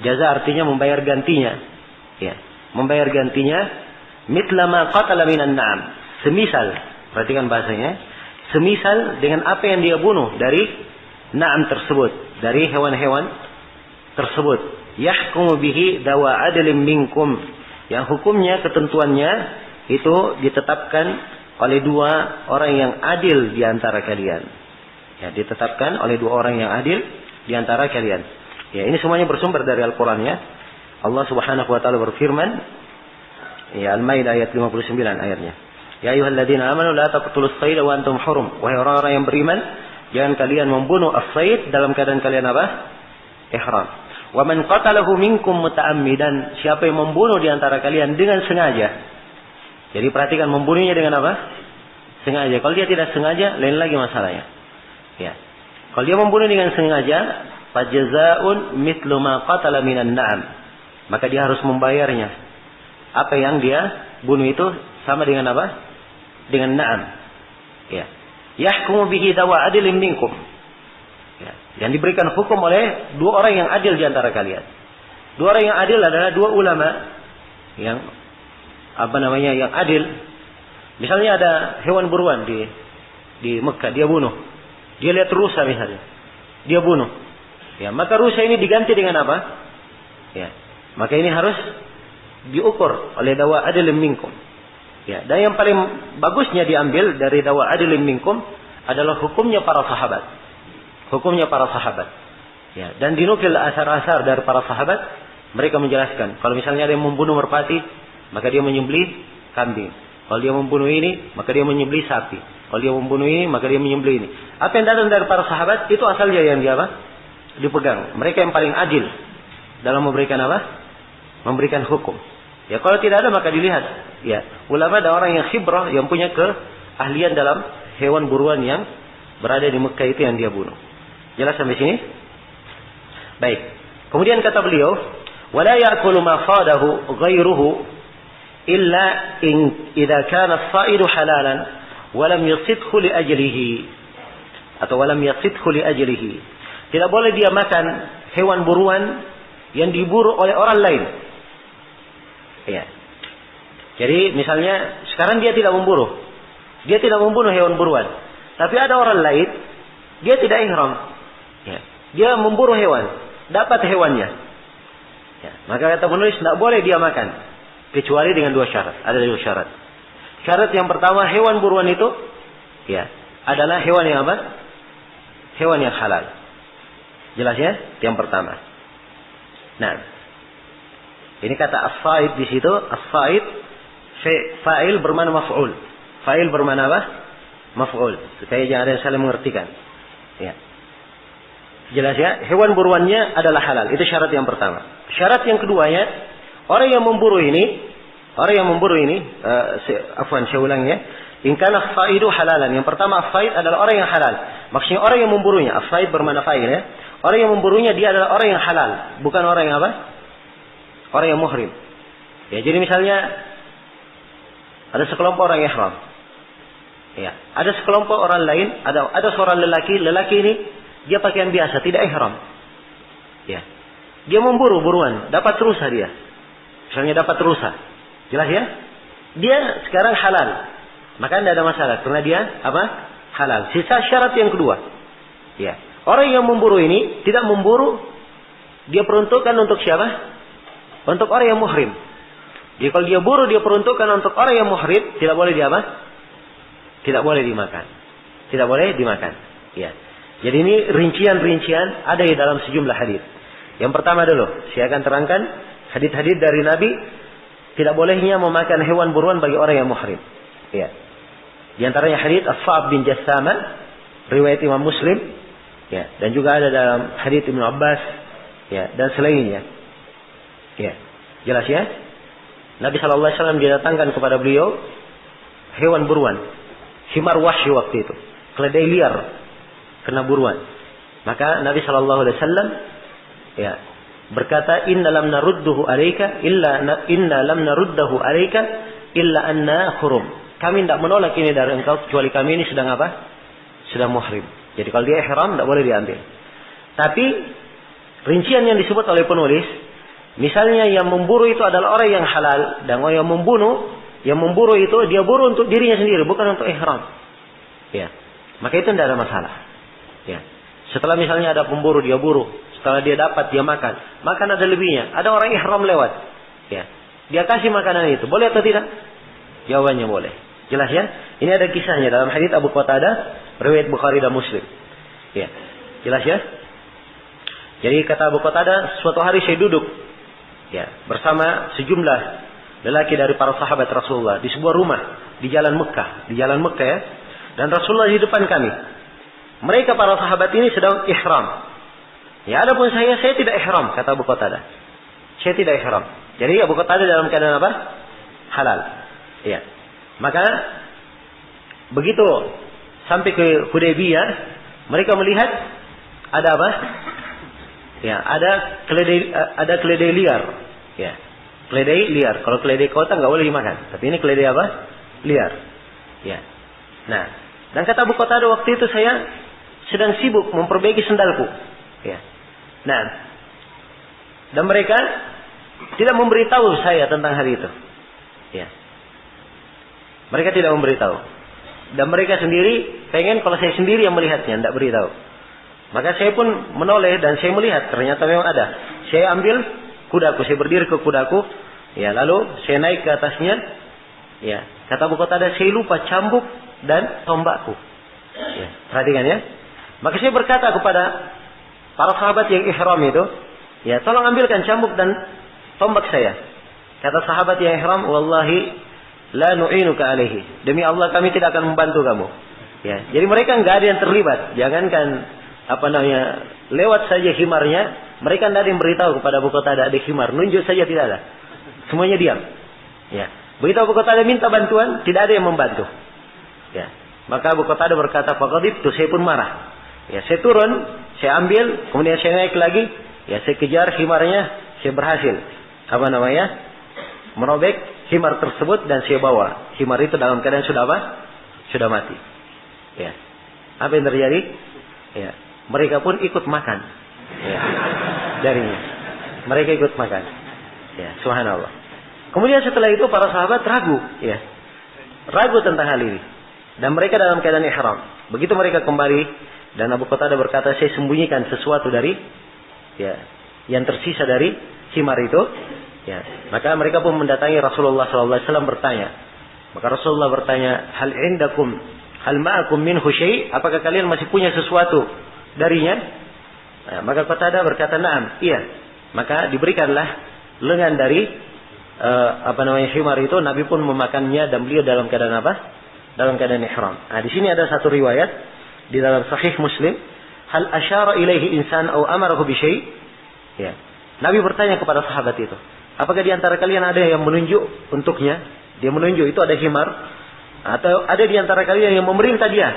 Jaza artinya membayar gantinya. Ya, membayar gantinya mithla ma qatala minan na'am. Semisal, perhatikan bahasanya, semisal dengan apa yang dia bunuh dari na'am tersebut, dari hewan-hewan tersebut. Yahkumu bihi dawa 'adlin minkum. Yang hukumnya, ketentuannya itu ditetapkan oleh dua orang yang adil di antara kalian. Ya, ditetapkan oleh dua orang yang adil di antara kalian. Ya, ini semuanya bersumber dari Al-Qur'an ya. Allah Subhanahu wa taala berfirman, ya, Al-Maidah ayat 59 ayatnya. Ya ayyuhalladzina amanu la taqtulus sayda wa antum hurum. Wahai orang-orang yang beriman, jangan kalian membunuh as-sayd dalam keadaan kalian apa? Ihram. Wa man qatalahu minkum muta'ammidan, siapa yang membunuh di antara kalian dengan sengaja. Jadi perhatikan membunuhnya dengan apa? Sengaja. Kalau dia tidak sengaja, lain lagi masalahnya. Ya. Kalau dia membunuh dengan sengaja, fajzaa'un mithlu ma qatala minan na'am. Maka dia harus membayarnya. Apa yang dia bunuh itu sama dengan apa? Dengan na'am. Ya. Yahkumu bihi dawa adilin minkum. Ya. Yang diberikan hukum oleh dua orang yang adil di antara kalian. Dua orang yang adil adalah dua ulama yang yang adil. Misalnya ada hewan buruan di Mekah, dia bunuh. Dia lihat rusa misalnya, dia bunuh. Ya, maka rusa ini diganti dengan apa? Ya, maka ini harus diukur oleh dawa adilin minkum. Ya, dan yang paling bagusnya diambil dari dawa adilin minkum adalah hukumnya para sahabat. Hukumnya para sahabat. Ya, dan dinukil asar-asar dari para sahabat, mereka menjelaskan kalau misalnya ada yang membunuh merpati, maka dia menyembelih kambing. Kalau dia membunuh ini, maka dia menyembelih sapi. Kalau dia membunuh ini, maka dia menyembelih ini. Apa yang datang dari para sahabat, itu asalnya yang dia apa? Dipegang. Mereka yang paling adil dalam memberikan apa? Memberikan hukum. Ya, kalau tidak ada maka dilihat. Ya, ulama ada orang yang khibrah, yang punya keahlian dalam hewan buruan yang berada di Mekah itu yang dia bunuh. Jelas sampai sini? Baik. Kemudian kata beliau, "Wala ya'kulu ma fadahu ghairuhu illa idza kana as-sa'idu halalan wa lam yasidhu li ajlihi." Atau wa lam yasidhu li ajlihi. Tidak boleh dia makan hewan buruan yang diburu oleh orang lain. Ya. Jadi misalnya sekarang dia tidak memburu. Dia tidak membunuh hewan buruan. Tapi ada orang lain, dia tidak ihram. Ya. Dia memburu hewan, dapat hewannya. Ya. Maka kata penulis tidak boleh dia makan. Kecuali dengan dua syarat. Ada dua syarat. Syarat yang pertama, hewan buruan itu ya adalah hewan yang apa? Hewan yang halal. Jelas ya? Yang pertama. Nah, ini kata as-said di situ. As-said fa'il bermana maf'ul. Fa'il bermana apa? Maf'ul. Supaya jangan ada yang salah mengertikan. Ya. Jelas ya? Hewan buruannya adalah halal. Itu syarat yang pertama. Syarat yang keduanya, orang yang memburu ini, saya ulang ya. In kana as-saidu halalan. Yang pertama as-said adalah orang yang halal. Maksudnya orang yang memburunya. As-said bermakna fa'il ya. Orang yang memburunya dia adalah orang yang halal, bukan orang yang apa? Orang yang muhrim. Ya, jadi misalnya ada sekelompok orang ihram. Ya, ada sekelompok orang lain, ada seorang lelaki ini dia pakaian biasa, tidak ihram. Ya. Dia memburu buruan, dapat rusa dia. Misalnya dapat rusa. Jelas ya? Dia sekarang halal. Maka tidak ada masalah karena dia apa? Halal. Sisa syarat yang kedua. Ya. Orang yang memburu ini tidak memburu, dia peruntukkan untuk siapa? Untuk orang yang muhrim. Jadi kalau dia buru, dia peruntukkan untuk orang yang muhrim, tidak boleh dia apa? Tidak boleh dimakan. Tidak boleh dimakan. Ya. Jadi ini rincian-rincian ada di dalam sejumlah hadis. Yang pertama dulu, saya akan terangkan hadis-hadis dari Nabi tidak bolehnya memakan hewan buruan bagi orang yang muhrim. Ya. Di antaranya hadis As-Sa'ab bin Jassama, riwayat Imam Muslim. Ya, dan juga ada dalam hadits Ibnu Abbas, ya, dan selainnya. Ya, jelas ya? Nabi sallallahu alaihi wasallam didatangkan kepada beliau hewan buruan, himar wahsy waktu itu, keledai liar kena buruan. Maka Nabi sallallahu alaihi wasallam ya berkata, "Inna lam narudduhu alayka illa anna hurum." Kami tidak menolak ini dari engkau kecuali kami ini sedang apa? Sedang muhrim. Jadi kalau dia ihram tidak boleh diambil. Tapi rincian yang disebut oleh penulis, misalnya yang memburu itu adalah orang yang halal, dan orang yang memburu itu dia buru untuk dirinya sendiri, bukan untuk ihram. Ya. Maka itu tidak ada masalah. Ya. Setelah misalnya ada pemburu, dia buru, setelah dia dapat dia makan. Makan ada lebihnya. Ada orang ihram lewat. Ya. Dia kasih makanan itu. Boleh atau tidak? Jawabannya boleh. Jelas ya? Ini ada kisahnya dalam hadits Abu Qatadah, riwayat Bukhari dan Muslim. Ya. Jelas ya? Jadi kata Abu Qatadah, suatu hari saya duduk ya bersama sejumlah lelaki dari para sahabat Rasulullah di sebuah rumah di jalan Mekah ya. Dan Rasulullah di depan kami. Mereka para sahabat ini sedang ihram. Ya, adapun saya tidak ihram, kata Abu Qatadah. Saya tidak ihram. Jadi Abu Qatadah dalam keadaan apa? Halal. Ya. Maka begitu sampai ke Hudaybiyah, mereka melihat ada apa? Ya, ada keledai liar. Ya, keledai liar. Kalau keledai kota nggak boleh dimakan. Tapi ini keledai apa? Liar. Ya. Nah, dan kata Abu Qatadah, waktu itu saya sedang sibuk memperbaiki sendalku. Ya. Nah, dan mereka tidak memberitahu saya tentang hal itu. Ya. Mereka tidak memberitahu. Dan mereka sendiri pengen kalau saya sendiri yang melihatnya, tidak beritahu. Maka saya pun menoleh dan saya melihat ternyata memang ada. Saya ambil kudaku, saya berdiri ke kudaku, ya, lalu saya naik ke atasnya. Ya, kata Abu Qatadah, saya lupa cambuk dan tombakku. Ya, perhatikan ya. Maka saya berkata kepada para sahabat yang ihram itu, ya, tolong ambilkan cambuk dan tombak saya. Kata sahabat yang ihram, wallahi la nu'inuka alaihi. Demi Allah kami tidak akan membantu kamu. Ya, jadi mereka nggak ada yang terlibat. Jangankan lewat saja himarnya, mereka tidak ada yang beritahu kepada Abu Qatadah ada himar, nunjuk saja tidak ada. Semuanya diam. Ya. Begitu Abu Qatadah minta bantuan, tidak ada yang membantu. Ya. Maka Abu Qatadah berkata, faqadibtu, saya pun marah. Ya, saya turun, saya ambil, kemudian saya naik lagi, ya, saya kejar himarnya, saya berhasil merobek himar tersebut dan saya bawa. Himar itu dalam keadaan sudah apa? Sudah mati. Ya. Apa yang terjadi? Ya. Mereka pun ikut makan. Ya. Darinya. Mereka ikut makan. Ya, subhanallah. Kemudian setelah itu para sahabat ragu, ya. Ragu tentang hal ini. Dan mereka dalam keadaan ihram. Begitu mereka kembali dan Abu Qatadah berkata, saya sembunyikan sesuatu dari, ya, yang tersisa dari himar itu. Ya, maka mereka pun mendatangi Rasulullah SAW bertanya. Maka Rasulullah bertanya, hal ma'akum minhu syai'? Apakah kalian masih punya sesuatu darinya? Nah, maka Qatadah berkata, na'am, iya. Maka diberikanlah lengan dari himar itu. Nabi pun memakannya dan beliau dalam keadaan apa? Dalam keadaan ihram. Nah, di sini ada satu riwayat di dalam Sahih Muslim, hal asyara ilaihi insan au amarahu bi syai'? Ya. Nabi bertanya kepada sahabat itu, apakah di antara kalian ada yang menunjuk untuknya? Dia menunjuk itu ada himar, atau ada di antara kalian yang memerintah dia?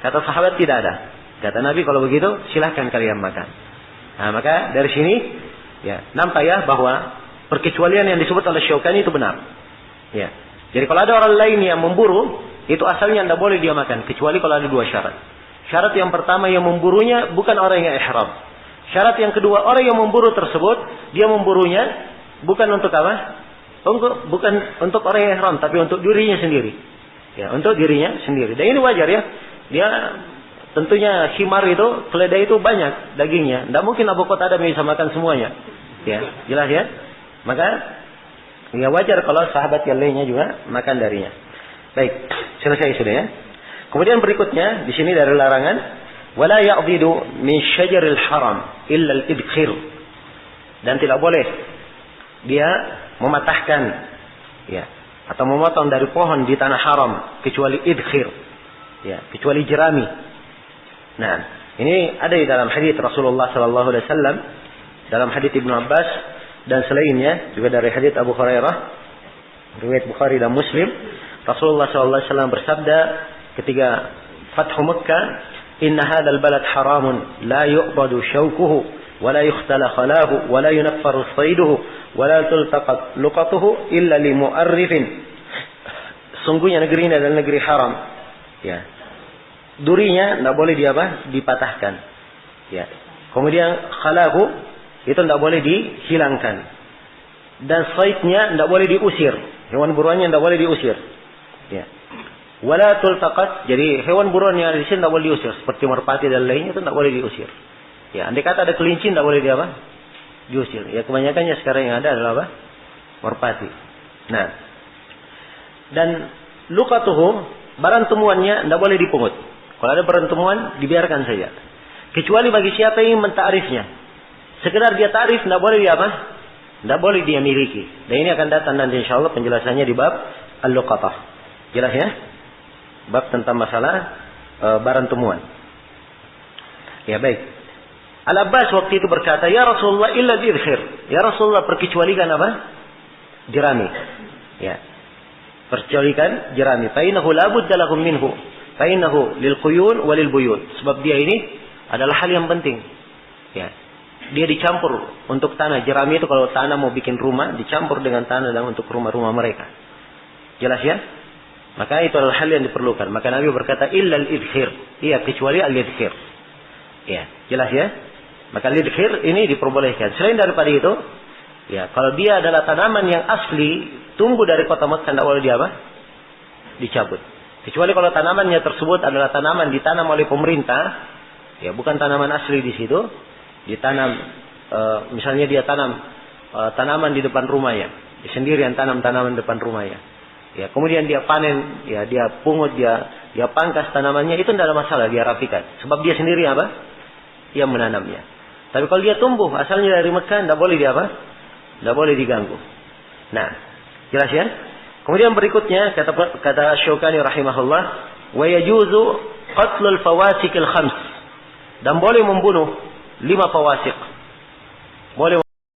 Kata sahabat, tidak ada. Kata Nabi, kalau begitu silahkan kalian makan. Nah, maka dari sini, ya, nampak ya bahwa perkecualian yang disebut oleh Syaukani itu benar. Ya. Jadi kalau ada orang lain yang memburu, itu asalnya tidak boleh dia makan, kecuali kalau ada dua syarat. Syarat yang pertama, yang memburunya bukan orang yang ihram. Syarat yang kedua, orang yang memburu tersebut, dia memburunya bukan untuk apa? Bukan untuk orang yang ihram, tapi untuk dirinya sendiri. Ya, untuk dirinya sendiri. Dan ini wajar ya. Dia tentunya himar itu, keledai itu banyak dagingnya. Tidak mungkin Abu Qatadah bisa makan semuanya. Ya, jelas ya. Maka ya wajar kalau sahabat yang lainnya juga makan darinya. Baik, selesai sudah ya. Kemudian berikutnya di sini dari larangan, wala ya'didu min syajaril haram illa al-idkhir. Dan tidak boleh dia mematahkan, ya, atau memotong dari pohon di tanah haram kecuali idkhir, ya, kecuali jerami. Nah, ini ada di dalam hadis Rasulullah sallallahu alaihi wasallam, dalam hadis Ibnu Abbas dan selainnya, juga dari hadis Abu Hurairah, riwayat Bukhari dan Muslim. Rasulullah sallallahu alaihi wasallam bersabda ketika Fathu Makkah, "Inna hadzal balad haramun la yu'badu syaukuhu wa la yukhtala khalahu wa la yunaffaru sayduhu wa la tultaqat luqatuhu illa li mu'arrifin." Sungguhnya negeri ini adalah negeri haram. Ya. Durinya tidak boleh dipatahkan. Ya. Kemudian khalahu itu tidak boleh dihilangkan. Dan saydnya tidak boleh diusir. Hewan buruannya tidak boleh diusir. Ya. Wala tultaqat, jadi hewan buruan yang ada di sini tidak boleh diusir, seperti merpati dan lainnya itu tidak boleh diusir. Ya, andai kata ada kelinci tidak boleh diusir. Ya, kebanyakannya sekarang yang ada adalah apa? Merpati. Nah, dan luqatuhu, barang temuannya tidak boleh dipungut. Kalau ada barang temuan dibiarkan saja. Kecuali bagi siapa yang mentakrifnya. Sekedar dia takrif tidak boleh tidak boleh dia miliki. Dan ini akan datang nanti insyaallah penjelasannya di bab al-luqatah. Jelas ya? Bab tentang masalah barang temuan. Ya, baik. Al-Abbas waktu itu berkata, "Ya Rasulullah illa bidkhir." Ya Rasulullah, perkecualikan apa? Jerami. Ya. Perkecualikan jerami. Fa innahu la budda lahum minhu. Fa innahu lil quyun wa lil buyut. Sebab dia ini adalah hal yang penting. Ya. Dia dicampur untuk tanah. Jerami itu kalau tanah mau bikin rumah, dicampur dengan tanah dan untuk rumah-rumah mereka. Jelas ya? Maka itu adalah hal yang diperlukan. Maka Nabi berkata, illal idkhir. Iya, kecuali al-idkhir. Ya, jelas ya? Maka al-idkhir ini diperbolehkan. Selain daripada itu, ya, kalau dia adalah tanaman yang asli, tumbuh dari kota Mekah, tidak boleh dicabut. Kecuali kalau tanamannya tersebut adalah tanaman ditanam oleh pemerintah, ya, bukan tanaman asli di situ. Ditanam, misalnya dia tanam tanaman di depan rumahnya, dia sendirian tanam tanaman depan rumahnya. Ya, kemudian dia panen, ya, dia pungut, dia pangkas tanamannya, itu tidak ada masalah, dia rapikan. Sebab dia sendiri apa? Dia menanamnya. Tapi kalau dia tumbuh asalnya dari Mekah, tidak boleh tidak boleh diganggu. Nah, jelas ya? Kemudian berikutnya kata Syaukani rahimahullah, wa yajuzu qatlul fawasikil khams. Dan boleh membunuh 5 fawasik. Boleh